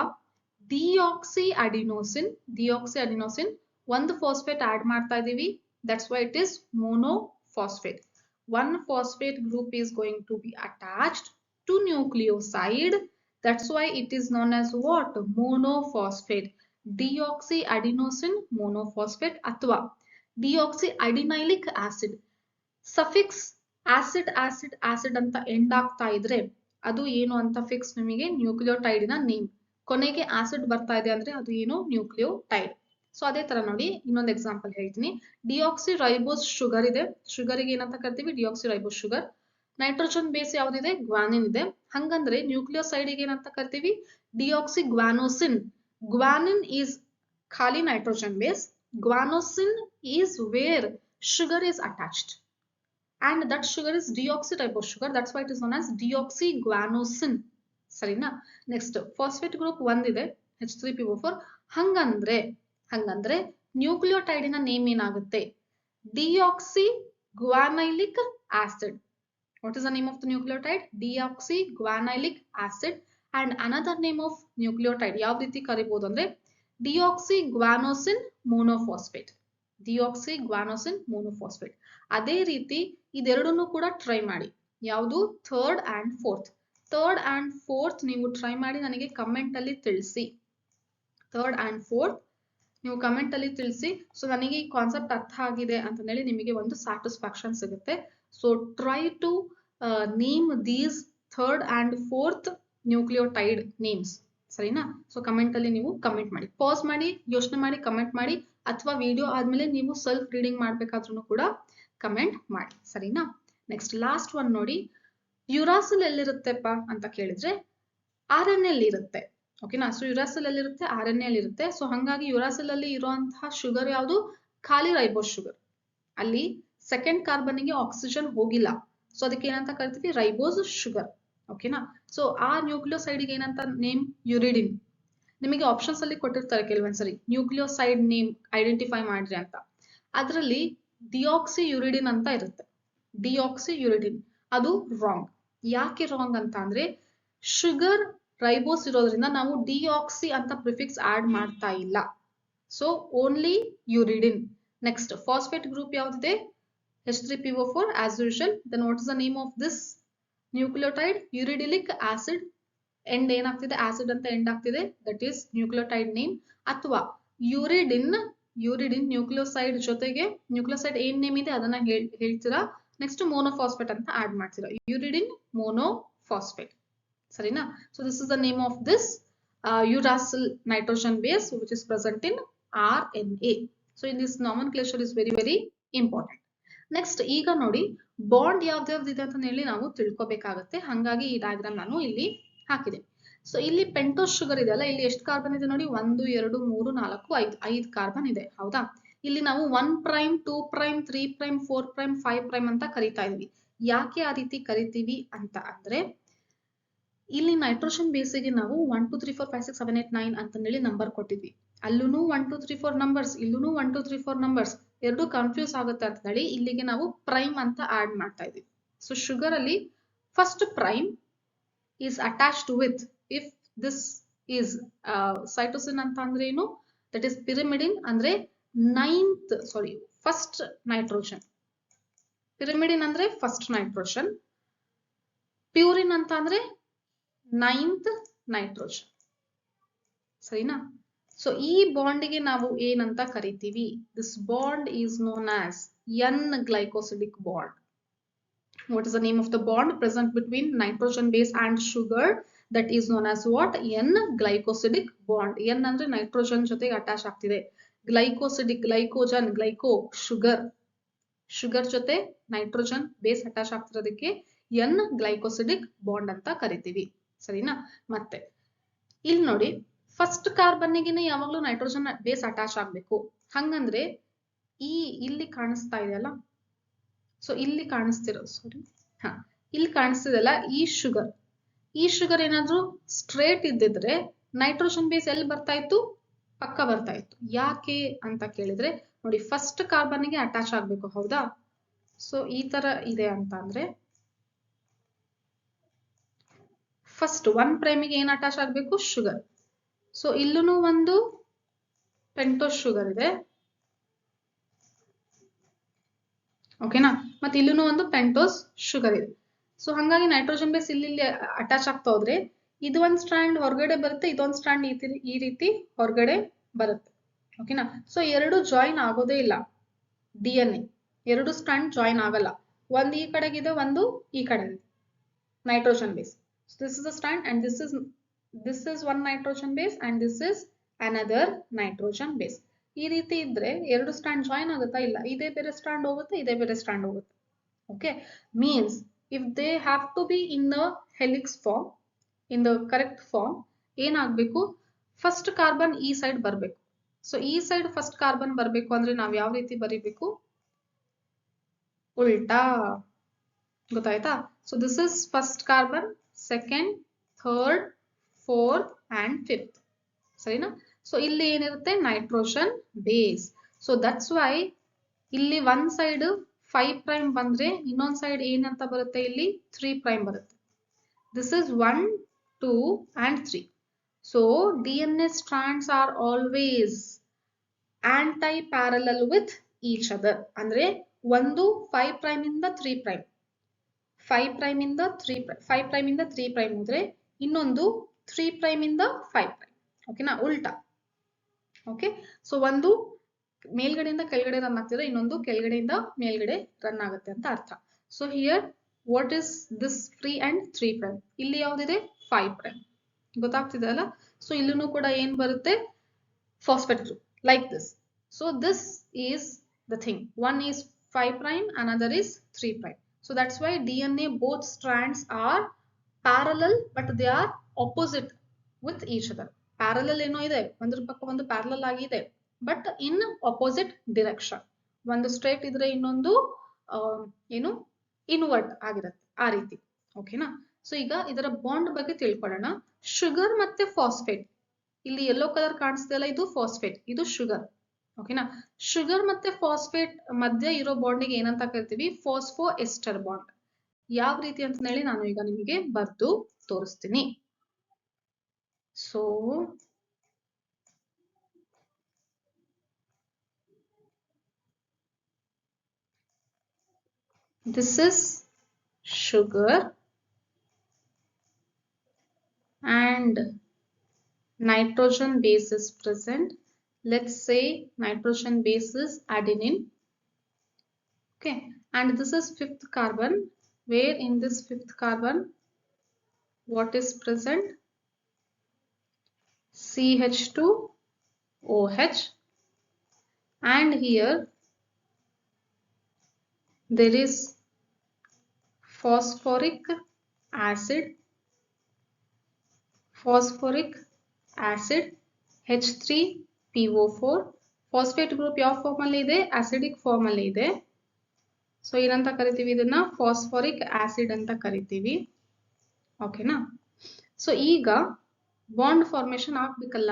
ಡಿಆಕ್ಸಿ ಅಡಿನೋಸಿನ್. ಒಂದು ಫಾಸ್ಫೇಟ್ ಆಡ್ ಮಾಡ್ತಾ ಇದೀವಿ, that's why it is monophosphate. One phosphate group is going to be attached to nucleoside. That's why it is known as what? Monophosphate. Deoxyadenosine monophosphate ಅಥವಾ deoxyadenylic acid. ಸಫಿಕ್ಸ್ ಆಸಿಡ್ ಅಂತ ಎಂಡ್ ಆಗ್ತಾ ಇದ್ರೆ ಅದು ಏನು ಅಂತ ಫಿಕ್ಸ್ ನಿಮಗೆ ನ್ಯೂಕ್ಲಿಯೋಟೈಡಿನ ನೇಮ್. ಕೊನೆಗೆ ಆಸಿಡ್ ಬರ್ತಾ ಇದೆ ಅಂದ್ರೆ ಅದು ಏನು ನ್ಯೂಕ್ಲಿಯೋಟೈಡ್. ಸೊ ಅದೇ ತರ ನೋಡಿ, ಇನ್ನೊಂದು ಎಕ್ಸಾಂಪಲ್ ಹೇಳ್ತೀನಿ. ಡಿಆಕ್ಸಿ ರೈಬೋಸ್ ಶುಗರ್ ಇದೆ. ಶುಗರಿಗೆ ಏನಂತ ಕರಿತೀವಿ deoxy ribose sugar. Nitrogen base ಯಾವ್ದಿದೆ? ಗ್ವಾನಿನ್ ಇದೆ. ಹಂಗಂದ್ರೆ ನ್ಯೂಕ್ಲಿಯೋಸೈಡ್ ಗೆ ಏನಂತ ಕರಿತೀವಿ ಡಿಆಕ್ಸಿ ಗ್ವಾನೋಸಿನ್. ಗ್ವಾನಿನ್ ಈಸ್ ಖಾಲಿ nitrogen base. Guanosine is where sugar is attached and that sugar is deoxyribose sugar. That's why it is known as deoxyguanosin. ಸರಿನಾ? ನೆಕ್ಸ್ಟ್ ಫಾಸ್ಫೇಟ್ ಗ್ರೂಪ್ ಒಂದಿದೆ H3PO4. ಹಂಗಂದ್ರೆ ನ್ಯೂಕ್ಲಿಯೋಟೈಡಿನ ನೇಮ್ ಏನಾಗುತ್ತೆ? ಡಿಆಕ್ಸಿಗ್ವಾನೈಲಿಕ್ acid. What is the name of the nucleotide? Deoxyguanilic acid. And another name of nucleotide ಯಾವ ರೀತಿ ಕರಿಬಹುದು ಅಂದ್ರೆ deoxyguanosin monophosphate. ಅದೇ ರೀತಿ ಇದೆರಡನ್ನು ಕೂಡ ಟ್ರೈ ಮಾಡಿ. ಯಾವುದು? ಥರ್ಡ್ ಅಂಡ್ ಫೋರ್ತ್ ನೀವು ಟ್ರೈ ಮಾಡಿ ನನಗೆ ಕಮೆಂಟ್ ಅಲ್ಲಿ ತಿಳಿಸಿ. ಸೊ ನನಗೆ ಈ ಕಾನ್ಸೆಪ್ಟ್ ಅರ್ಥ ಆಗಿದೆ ಅಂತ ಹೇಳಿ ನಿಮಗೆ ಒಂದು ಸ್ಯಾಟಿಸ್ಫ್ಯಾಕ್ಷನ್ ಸಿಗುತ್ತೆ. So try to name these third and fourth nucleotide names. ಸರಿನಾ? ಸೊ ಕಮೆಂಟ್ ಅಲ್ಲಿ ನೀವು ಕಮೆಂಟ್ ಮಾಡಿ, ಪಾಸ್ ಮಾಡಿ, ಯೋಚನೆ ಮಾಡಿ ಕಮೆಂಟ್ ಮಾಡಿ, ಅಥವಾ ವಿಡಿಯೋ ಆದ್ಮೇಲೆ ನೀವು ಸೆಲ್ಫ್ ರೀಡಿಂಗ್ ಮಾಡ್ಬೇಕಾದ್ರೂ ಕೂಡ ಕಮೆಂಟ್ ಮಾಡಿ. ಸರಿನಾ? ನೆಕ್ಸ್ಟ್ ಲಾಸ್ಟ್ ಒನ್ ನೋಡಿ, ಯುರಾಸಿಲ್ ಎಲ್ಲಿರುತ್ತೆಪ್ಪ ಅಂತ ಕೇಳಿದ್ರೆ RNA ಅಲ್ಲಿ ಇರುತ್ತೆ. ಓಕೆನಾ? ಸೊ ಯುರಾಸಿಲ್ ಎಲ್ಲಿರುತ್ತೆ? RNA ಅಲ್ಲಿ ಇರುತ್ತೆ. ಸೊ ಹಂಗಾಗಿ ಯುರಾಸಿಲ್ ಅಲ್ಲಿ ಇರುವಂತಹ ಶುಗರ್ ಯಾವುದು? ಖಾಲಿ ರೈಬೋಸ್ ಶುಗರ್. ಅಲ್ಲಿ ಸೆಕೆಂಡ್ ಕಾರ್ಬನ್ಗೆ ಆಕ್ಸಿಜನ್ ಹೋಗಿಲ್ಲ, ಸೊ ಅದಕ್ಕೆ ಏನಂತ ಕರಿತೀವಿ ರೈಬೋಸ್ ಶುಗರ್. ಓಕೆನಾ? ಸೊ ಆ ನ್ಯೂಕ್ಲಿಯೋಸೈಡ್ ಗೆ ಏನಂತ ನೇಮ್? ಯುರಿಡಿನ್. ನಿಮಗೆ ಆಪ್ಷನ್ಸ್ ಅಲ್ಲಿ ಕೊಟ್ಟಿರ್ತಾರೆ ಕೆಲವೊಂದ್ಸರಿ ನ್ಯೂಕ್ಲಿಯೋಸೈಡ್ ನೇಮ್ ಐಡೆಂಟಿಫೈ ಮಾಡ್ರಿ ಅಂತ. ಅದರಲ್ಲಿ ಡಿಆಕ್ಸಿ ಯುರಿಡಿನ್ ಅಂತ ಇರುತ್ತೆ. ಡಿಆಕ್ಸಿ ಯುರಿಡಿನ್ ಅದು ರಾಂಗ್. ಯಾಕೆ ರಾಂಗ್ ಅಂತ ಅಂದ್ರೆ ಶುಗರ್ ರೈಬೋಸ್ ಇರೋದ್ರಿಂದ ನಾವು ಡಿಆಕ್ಸಿ ಅಂತ ಪ್ರಿಫಿಕ್ಸ್ ಆಡ್ ಮಾಡ್ತಾ ಇಲ್ಲ. So only uridine. Next phosphate group ಯಾವ್ದಿದೆ? H3PO4 as usual. Then what is the name of this nucleotide? Uridylic acid. End ಏನಾಗ್ತಿದೆ? ಆಸಿಡ್ ಅಂತ ಎಂಡ್ ಆಗ್ತಿದೆ. That is nucleotide name. ಅಥವಾ ಯುರಿಡಿನ್ ನ್ಯೂಕ್ಲಿಯೋಸೈಡ್ ಜೊತೆಗೆ ನ್ಯೂಕ್ಲಿಯೋಸೈಡ್ ಏನ್ ನೇಮ್ ಇದೆ ಅದನ್ನ ಹೇಳ್ತೀರಾ. ನೆಕ್ಸ್ಟ್ ಮೋನೋಫಾಸ್ಫೇಟ್ ಅಂತ ಆಡ್ ಮಾಡ್ತೀರಾ. ಯುರಿಡಿನ್ ಮೋನೋಫಾಸ್ಫೇಟ್. ಸರಿನಾ? So this is the name of this uracil nitrogen base which is present in RNA. So in this nomenclature is very very important. Next ಈಗ ನೋಡಿ ಬಾಂಡ್ ಯಾವ್ದ್ಯಾವ್ದಿದೆ ಅಂತ ಹೇಳಿ ನಾವು ತಿಳ್ಕೊಬೇಕಾಗತ್ತೆ. ಹಾಗಾಗಿ ಈ ಡಯಾಗ್ರಾಮ್ ನಾನು ಇಲ್ಲಿ ಹಾಕಿದೆ. ಸೊ ಇಲ್ಲಿ ಪೆಂಟೋಸ್ ಶುಗರ್ ಇದೆ ಅಲ್ಲ, ಇಲ್ಲಿ ಎಷ್ಟು ಕಾರ್ಬನ್ ಇದೆ ನೋಡಿ? 1 2 3 4 5 ಕಾರ್ಬನ್ ಇದೆ. ಹೌದಾ? ಇಲ್ಲಿ ನಾವು 1 prime 2 prime 3 prime 4 prime 5 prime ಅಂತ ಕರಿತಾ ಇದೀವಿ. ಯಾಕೆ ಆ ರೀತಿ ಕರಿತೀವಿ ಅಂತ ಅಂದ್ರೆ ಇಲ್ಲಿ ನೈಟ್ರೋಜನ್ ಬೇಸಿಗೆ ನಾವು 1 2 3 4 5 6 7 8 9 ಅಂತ ಹೇಳಿ ನಂಬರ್ ಕೊಟ್ಟಿದ್ವಿ. ಅಲ್ಲೂ 1 2 3 4 ನಂಬರ್ಸ್, ಇಲ್ಲೂ 1 2 3 4 ನಂಬರ್ಸ್, ಎರಡು ಕನ್ಫ್ಯೂಸ್ ಆಗುತ್ತೆ ಅಂತ ಹೇಳಿ ಇಲ್ಲಿಗೆ ನಾವು ಪ್ರೈಮ್ ಅಂತ ಆಡ್ ಮಾಡ್ತಾ ಇದೀವಿ. ಸೊ ಶುಗರ್ ಅಲ್ಲಿ first prime is attached with, if this is cytosine ಅಂತ ಅಂದ್ರೆ ಏನು? that is pyrimidine ಅಂದ್ರೆ first nitrogen. pyrimidine ಅಂದ್ರೆ first nitrogen, purine ಅಂತ ಅಂದ್ರೆ 9th nitrogen. ಸರಿನಾ? ಸೊ ಈ ಬಾಂಡಿಗೆ ನಾವು ಏನಂತ ಕರಿತೀವಿ? this bond is known as N-glycosidic bond. What is the name of the bond present between nitrogen base and sugar? That is known as what? N-glycosidic bond. N ಅಂದ್ರೆ ನೈಟ್ರೋಜನ್ ಜೊತೆಗೆ ಅಟ್ಯಾಚ್ ಆಗ್ತಿದೆ. ಗ್ಲೈಕೋಸಿಡಿಕ್, ಗ್ಲೈಕೋಜನ್, ಗ್ಲೈಕೋ ಶುಗರ್ ಜೊತೆ ನೈಟ್ರೋಜನ್ ಬೇಸ್ ಅಟ್ಯಾಚ್ ಆಗ್ತಿರೋದಕ್ಕೆ N-glycosidic ಬಾಂಡ್ ಅಂತ ಕರಿತೀವಿ. ಸರಿನಾ? ಮತ್ತೆ ಇಲ್ಲಿ ನೋಡಿ ಫಸ್ಟ್ ಕಾರ್ಬನ್ನಿಗೆ ಯಾವಾಗ್ಲೂ ನೈಟ್ರೋಜನ್ ಬೇಸ್ ಅಟ್ಯಾಚ್ ಆಗ್ಬೇಕು. ಹಂಗಂದ್ರೆ ಇಲ್ಲಿ ಕಾಣಿಸ್ತಾ ಇದೆಯಲ್ಲ, ಸೊ ಇಲ್ಲಿ ಇಲ್ಲಿ ಕಾಣಿಸ್ತಿದೆಲ್ಲ ಈ ಶುಗರ್ ಏನಾದ್ರೂ ಸ್ಟ್ರೇಟ್ ಇದ್ದಿದ್ರೆ ನೈಟ್ರೋಜನ್ ಬೇಸ್ ಎಲ್ಲಿ ಬರ್ತಾ ಇತ್ತು? ಪಕ್ಕ ಬರ್ತಾ ಇತ್ತು. ಯಾಕೆ ಅಂತ ಕೇಳಿದ್ರೆ ನೋಡಿ ಫಸ್ಟ್ ಕಾರ್ಬನ್ಗೆ ಅಟ್ಯಾಚ್ ಆಗ್ಬೇಕು. ಹೌದಾ? ಸೊ ಈ ತರ ಇದೆ ಅಂತ ಅಂದ್ರೆ ಫಸ್ಟ್ 1 ಪ್ರೈಮಿಗೆ ಏನ್ ಅಟ್ಯಾಚ್ ಆಗ್ಬೇಕು? ಶುಗರ್. ಸೊ ಇಲ್ಲೂ ಒಂದು ಪೆಂಟೋಸ್ ಶುಗರ್ ಇದೆ. ಓಕೆನಾ? ಮತ್ತೆ ಇಲ್ಲೂ ಒಂದು ಪೆಂಟೋಸ್ ಶುಗರ್ ಇದೆ. ಸೊ ಹಂಗಾಗಿ ನೈಟ್ರೋಜನ್ ಬೇಸ್ ಇಲ್ಲಿ ಅಟ್ಯಾಚ್ ಆಗ್ತಾ ಹೋದ್ರೆ ಇದು ಒಂದ್ ಸ್ಟ್ರಾಂಡ್ ಹೊರಗಡೆ ಬರುತ್ತೆ, ಇದೊಂದ್ ಸ್ಟ್ರಾಂಡ್ ಈ ರೀತಿ ಹೊರಗಡೆ ಬರುತ್ತೆ. ಓಕೆನಾ? ಸೊ ಎರಡು ಜಾಯಿನ್ ಆಗೋದೇ ಇಲ್ಲ. DNA ಎರಡು ಸ್ಟ್ರಾಂಡ್ ಜಾಯಿನ್ ಆಗಲ್ಲ. ಒಂದು ಈ ಕಡೆಗಿದೆ, ಒಂದು ಈ ಕಡೆಗಿದೆ. Nitrogen base. This is the strand and this is one nitrogen base and this is another nitrogen base. ಈ ರೀತಿ ಇದ್ರೆ ಎರಡು ಸ್ಟ್ರಾಂಡ್ ಜಾಯಿನ್ ಆಗುತ್ತಾ? ಇಲ್ಲ. ಇದೇ ಬೇರೆ ಸ್ಟ್ರಾಂಡ್ ಹೋಗುತ್ತೆ, ಇದೇ ಬೇರೆ ಸ್ಟ್ರಾಂಡ್ ಹೋಗುತ್ತೆ. Okay? Means if they have to be in the helix form, in the correct form, ಏನಾಗಬೇಕು? ಫಸ್ಟ್ ಕಾರ್ಬನ್ ಈ ಸೈಡ್ ಬರಬೇಕು. ಸೊ ಈ ಸೈಡ್ ಫಸ್ಟ್ ಕಾರ್ಬನ್ ಬರಬೇಕು ಅಂದ್ರೆ ನಾವು ಯಾವ ರೀತಿ ಬರೀಬೇಕು? ಉಲ್ಟಾ. ಗೊತ್ತಾಯ್ತಾ? So this is first carbon, second, third, fourth and fifth. ಸರಿನಾ? ಸೊ ಇಲ್ಲಿ ಏನಿರುತ್ತೆ? Nitrogen base. So that's Y ಇಲ್ಲಿ ಒಂದ್ ಸೈಡ್ 5 ಪ್ರೈಮ್ ಬಂದ್ರೆ ಇನ್ನೊಂದ್ ಸೈಡ್ ಏನಂತ ಬರುತ್ತೆ? ಇಲ್ಲಿ 3 ಪ್ರೈಮ್ ಬರುತ್ತೆ. This is 1 2 and 3. So DNA strands are always anti-parallel with each other. ಅಂದ್ರೆ ಒಂದು 5 ಪ್ರೈಮ್ ಇಂದ 3 ಪ್ರೈಮ್, 5 ಪ್ರೈಮ್ ಇಂದ 3 ಪ್ರೈಮ್ ಹೋದ್ರೆ ಇನ್ನೊಂದು 3 ಪ್ರೈಮ್ ಇಂದ 5 ಪ್ರೈಮ್. ಓಕೆನಾ? ಉಲ್ಟಾ. ಓಕೆ? ಸೊ ಒಂದು ಮೇಲ್ಗಡೆಯಿಂದ ಕೆಳಗಡೆ ರನ್ ಆಗ್ತಿದ್ರೆ ಇನ್ನೊಂದು ಕೆಳಗಡೆಯಿಂದ ಮೇಲ್ಗಡೆ ರನ್ ಆಗುತ್ತೆ ಅಂತ ಅರ್ಥ. So here what is this 3 and 3 prime? ಇಲ್ಲಿ ಯಾವ್ದಿದೆ? 5 ಪ್ರೈಮ್. ಗೊತ್ತಾಗ್ತಿದೆ ಅಲ್ಲ? ಸೊ ಇಲ್ಲೂ ಕೂಡ ಏನ್ ಬರುತ್ತೆ? Phosphate group like this. So this is the thing. One is 5 prime, another is 3 prime. So that's why DNA both strands are parallel but they are opposite with each other. Parallel ಏನೋ ಇದೆ, ಒಂದ್ರ ಪಕ್ಕ ಒಂದು ಪ್ಯಾರಲಲ್ ಆಗಿದೆ, ಬಟ್ ಇನ್ ಅಪೋಸಿಟ್ ಡಿರೆಕ್ಷನ್. ಒಂದು ಸ್ಟ್ರೇಟ್ ಇದ್ರೆ ಇನ್ನೊಂದು ಏನು ಇನ್ವರ್ಟ್ ಆಗಿರುತ್ತೆ, ಆ ರೀತಿ. ಓಕೆನಾ? ಸೊ ಈಗ ಇದರ ಬಾಂಡ್ ಬಗ್ಗೆ ತಿಳ್ಕೊಳ್ಳೋಣ. ಶುಗರ್ ಮತ್ತೆ ಫಾಸ್ಫೇಟ್, ಇಲ್ಲಿ ಯೆಲ್ಲೋ ಕಲರ್ ಕಾಣಿಸ್ತಿದೆಯಲ್ಲ, ಇದು ಫಾಸ್ಫೇಟ್, ಇದು ಶುಗರ್. ಓಕೆನಾ? ಶುಗರ್ ಮತ್ತೆ ಫಾಸ್ಫೇಟ್ ಮಧ್ಯೆ ಇರೋ ಬಾಂಡಿಗೆ ಏನಂತ ಕರಿತೀವಿ? Phospho ester bond. ಯಾವ ರೀತಿ ಅಂತ ಹೇಳಿ ನಾನು ಈಗ ನಿಮಗೆ ಬರ್ದು ತೋರಿಸ್ತೀನಿ. So this is sugar and nitrogen base is present. Let's say nitrogen base is adenine. Okay, and this is fifth carbon, where in this fifth carbon what is present? CH2OH, and here there is phosphoric acid H3PO4. Phosphate group ಯಾವ ಫಾರ್ಮ್ ಅಲ್ಲಿ ಇದೆ? ಆಸಿಡಿಕ್ ಫಾರ್ಮ್ ಅಲ್ಲಿ ಇದೆ. ಸೊ ಏನಂತ ಕರಿತೀವಿ ಇದನ್ನ? ಫಾಸ್ಫೋರಿಕ್ ಆಸಿಡ್ ಅಂತ ಕರಿತೀವಿ. ಓಕೆನಾ? ಸೊ ಈಗ ಬಾಂಡ್ ಫಾರ್ಮೇಶನ್ ಆಗ್ಬೇಕಲ್ಲ.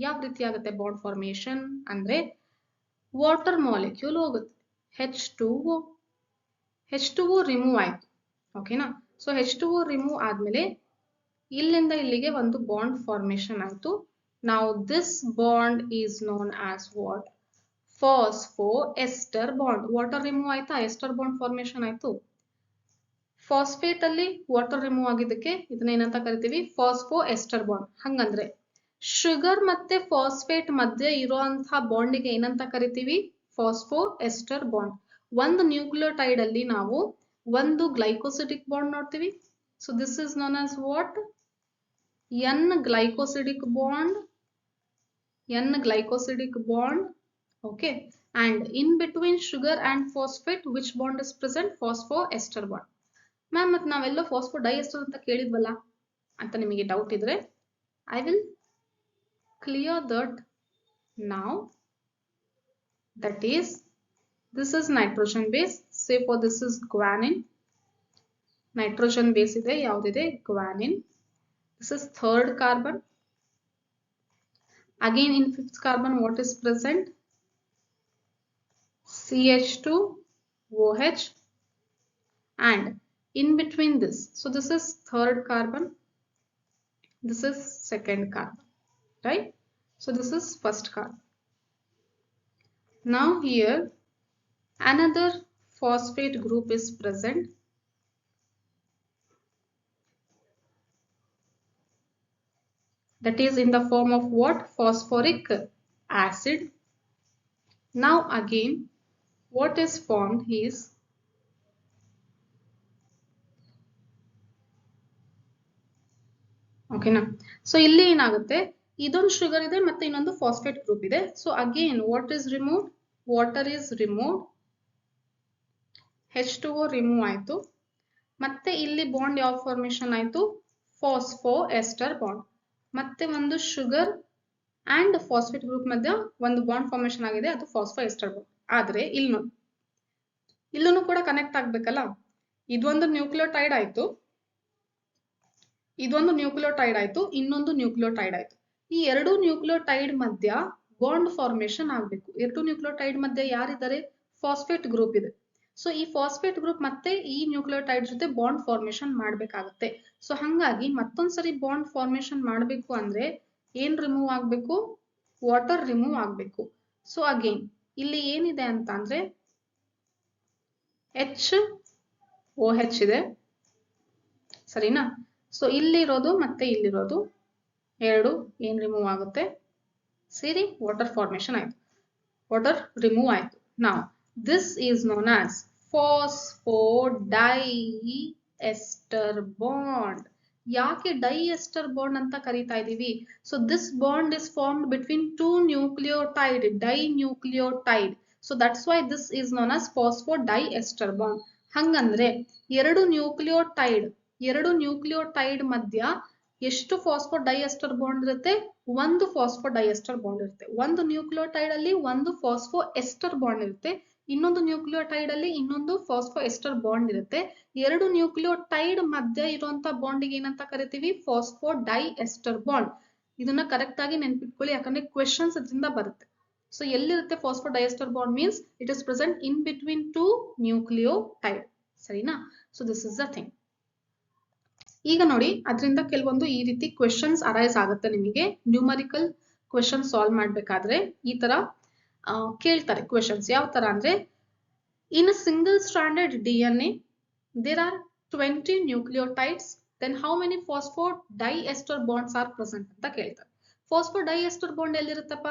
ಯಾವ ರೀತಿ ಆಗುತ್ತೆ ಬಾಂಡ್ ಫಾರ್ಮೇಶನ್ ಅಂದ್ರೆ, ವಾಟರ್ ಮಾಲಿಕ್ಯೂಲ್ ಹೋಗುತ್ತೆ, H2O ರಿಮೂವ್ ಆಯ್ತು. ಓಕೆನಾ? ಸೊ H2O ರಿಮೂವ್ ಆದ್ಮೇಲೆ ಇಲ್ಲಿಂದ ಇಲ್ಲಿಗೆ ಒಂದು ಬಾಂಡ್ ಫಾರ್ಮೇಶನ್ ಆಯ್ತು. Now this bond is known as what? Phosphoester bond. Water remove ಆಯ್ತಾ, ಎಸ್ಟರ್ ಬಾಂಡ್ ಫಾರ್ಮೇಶನ್ ಆಯ್ತು. ಫಾಸ್ಫೇಟ್ ಅಲ್ಲಿ ವಾಟರ್ ರಿಮೂವ್ ಆಗಿದ್ದಕ್ಕೆ ಇದನ್ನ ಏನಂತ ಕರಿತೀವಿ? ಫಾಸ್ಫೋಎಸ್ಟರ್ ಬಾಂಡ್. ಹಂಗಂದ್ರೆ ಶುಗರ್ ಮತ್ತೆ ಫಾಸ್ಫೇಟ್ ಮಧ್ಯೆ ಇರುವಂತಹ ಬಾಂಡಿಗೆ ಏನಂತ ಕರಿತೀವಿ? ಫಾಸ್ಫೋಎಸ್ಟರ್ ಬಾಂಡ್. ಒಂದು ನ್ಯೂಕ್ಲಿಯೋಟೈಡ್ ಅಲ್ಲಿ ನಾವು ಒಂದು ಗ್ಲೈಕೋಸಿಡಿಕ್ ಬಾಂಡ್ ನೋಡ್ತೀವಿ. So this is known as what? N-glycosidic bond. Okay, and in between sugar and phosphate which bond is present? Phosphoester bond. Ma'am ಮತ್ತೆ ನಾವೆಲ್ಲ ಫಾಸ್ಫೋಡೈಎಸ್ಟರ್ ಅಂತ ಕೇಳಿದ್ವಲ್ಲ ಅಂತ ನಿಮಗೆ ಡೌಟ್ ಇದ್ರೆ, I will clear that now. That is, this is nitrogen base. Say for this is guanine. Nitrogen base ಇದೆ, ಯಾವುದಿದೆ? Guanine. This is third carbon. Again in fifth carbon what is present? CH2OH, and in between this, so this is third carbon, this is second carbon, right? So this is first carbon. Now here another phosphate group is present. That is in the form of what? Phosphoric acid. Now again what is formed is ಓಕೆನಾ? ಸೊ ಇಲ್ಲಿ ಏನಾಗುತ್ತೆ, ಇದೊಂದು ಶುಗರ್ ಇದೆ ಮತ್ತೆ ಇನ್ನೊಂದು ಫಾಸ್ಫೇಟ್ ಗ್ರೂಪ್ ಇದೆ. So again what is removed? Water is removed, H2O remove ಆಯ್ತು, ಮತ್ತೆ ಇಲ್ಲಿ ಬಾಂಡ್ ಯಾವ ಫಾರ್ಮೇಶನ್ ಆಯ್ತು? ಫಾಸ್ಫೋಎಸ್ಟರ್ ಬಾಂಡ್. ಮತ್ತೆ ಒಂದು ಶುಗರ್ ಅಂಡ್ ಫಾಸ್ಫೇಟ್ ಗ್ರೂಪ್ ಮಧ್ಯ ಒಂದು ಬಾಂಡ್ ಫಾರ್ಮೇಶನ್ ಆಗಿದೆ, ಅದು ಫಾಸ್ಫೋಎಸ್ಟರ್ ಬಾಂಡ್. ಆದ್ರೆ ಇಲ್ಲೂ ಕೂಡ ಕನೆಕ್ಟ್ ಆಗ್ಬೇಕಲ್ಲ. ಇದೊಂದು ನ್ಯೂಕ್ಲಿಯೋಟೈಡ್ ಆಯ್ತು, ಇದೊಂದು ನ್ಯೂಕ್ಲಿಯೋಟೈಡ್ ಆಯ್ತು, ಇನ್ನೊಂದು ನ್ಯೂಕ್ಲಿಯೋಟೈಡ್ ಆಯ್ತು. ಈ ಎರಡು ನ್ಯೂಕ್ಲಿಯೋಟೈಡ್ ಮಧ್ಯ ಬಾಂಡ್ ಫಾರ್ಮೇಶನ್ ಆಗ್ಬೇಕು. ಎರಡು ನ್ಯೂಕ್ಲಿಯೋಟೈಡ್ ಮಧ್ಯೆ ಯಾರಿದ್ದಾರೆ? ಫಾಸ್ಫೇಟ್ ಗ್ರೂಪ್ ಇದೆ. ಸೊ ಈ ಫಾಸ್ಫೇಟ್ ಗ್ರೂಪ್ ಮತ್ತೆ ಈ ನ್ಯೂಕ್ಲಿಯೋಟೈಡ್ ಜೊತೆ ಬಾಂಡ್ ಫಾರ್ಮೇಶನ್ ಮಾಡ್ಬೇಕಾಗುತ್ತೆ. ಸೊ ಹಂಗಾಗಿ ಮತ್ತೊಂದ್ಸರಿ ಬಾಂಡ್ ಫಾರ್ಮೇಶನ್ ಮಾಡ್ಬೇಕು ಅಂದ್ರೆ ಏನ್ ರಿಮೂವ್ ಆಗ್ಬೇಕು? ವಾಟರ್ ರಿಮೂವ್ ಆಗ್ಬೇಕು. ಸೊ ಅಗೇನ್ ಇಲ್ಲಿ ಏನಿದೆ ಅಂತ ಅಂದ್ರೆ HOH ಇದೆ, ಸರಿನಾ? ಸೊ ಇಲ್ಲಿರೋದು ಮತ್ತೆ ಇಲ್ಲಿರೋದು ಎರಡು ಏನ್ ರಿಮೂವ್ ಆಗುತ್ತೆ? ಸೇರಿ ವಾಟರ್ ಫಾರ್ಮೇಶನ್ ಆಯ್ತು, ವಾಟರ್ ರಿಮೂವ್ ಆಯ್ತು. ನಾವು this is known as phosphodiester bond. ಯಾಕೆ ಡೈಎಸ್ಟರ್ ಬಾಂಡ್ ಅಂತ ಕರೀತಾ ಇದೀವಿ? So this bond is formed between two nucleotide, dinucleotide. So that's why this is known as phosphodiester bond. ಹಂಗಂದ್ರೆ ಎರಡು ನ್ಯೂಕ್ಲಿಯೋಟೈಡ್ ಮಧ್ಯ ಎಷ್ಟು ಫಾಸ್ಫೋಡೈಎಸ್ಟರ್ ಬಾಂಡ್ ಇರುತ್ತೆ? ಒಂದು ಫಾಸ್ಫೋಡೈಎಸ್ಟರ್ ಬಾಂಡ್ ಇರುತ್ತೆ. ಒಂದು ನ್ಯೂಕ್ಲಿಯೋಟೈಡ್ ಅಲ್ಲಿ ಒಂದು ಫಾಸ್ಫೋಎಸ್ಟರ್ ಬಾಂಡ್ ಇರುತ್ತೆ, ಇನ್ನೊಂದು ನ್ಯೂಕ್ಲಿಯೋಟೈಡ್ ಅಲ್ಲಿ ಇನ್ನೊಂದು ಫಾಸ್ಫೋಎಸ್ಟರ್ ಬಾಂಡ್ ಇರುತ್ತೆ. ಎರಡು ನ್ಯೂಕ್ಲಿಯೋಟೈಡ್ ಮಧ್ಯ ಇರುವಂತ ಬಾಂಡಿಗೆ ಏನಂತ ಕರಿತೀವಿ? ಫಾಸ್ಫೋಡೈಎಸ್ಟರ್ ಬಾಂಡ್. ಇದನ್ನ ಕರೆಕ್ಟ್ ಆಗಿ ನೆನ್ಪಿಟ್ಕೊಳ್ಳಿ, ಯಾಕಂದ್ರೆ ಕ್ವೆಶನ್ಸ್ ಇದರಿಂದ ಬರುತ್ತೆ. ಸೊ ಎಲ್ಲಿರುತ್ತೆ phosphodiester bond? Means it is present in between two nucleotide. ಸರಿನಾ? So this is the thing. ಈಗ ನೋಡಿ, ಅದರಿಂದ ಕೆಲವೊಂದು ಈ ರೀತಿ ಕ್ವೆಶನ್ಸ್ ಅರೈಸ್ ಆಗುತ್ತೆ ನಿಮಗೆ. ನ್ಯೂಮರಿಕಲ್ ಕ್ವೆಶನ್ ಸಾಲ್ವ್ ಮಾಡ್ಬೇಕಾದ್ರೆ ಈ ತರ ಕೇಳ್ತಾರೆ ಕ್ವೆಶನ್ಸ್. ಯಾವ ತರ ಅಂದ್ರೆ, in a single stranded DNA there are 20 nucleotides, then how many phosphodiester bonds are present ಅಂತ ಕೇಳ್ತಾರೆ. ಫಾಸ್ಫೋಡೈಎಸ್ಟರ್ ಬಾಂಡ್ ಎಲ್ಲಿರುತ್ತಪ್ಪ?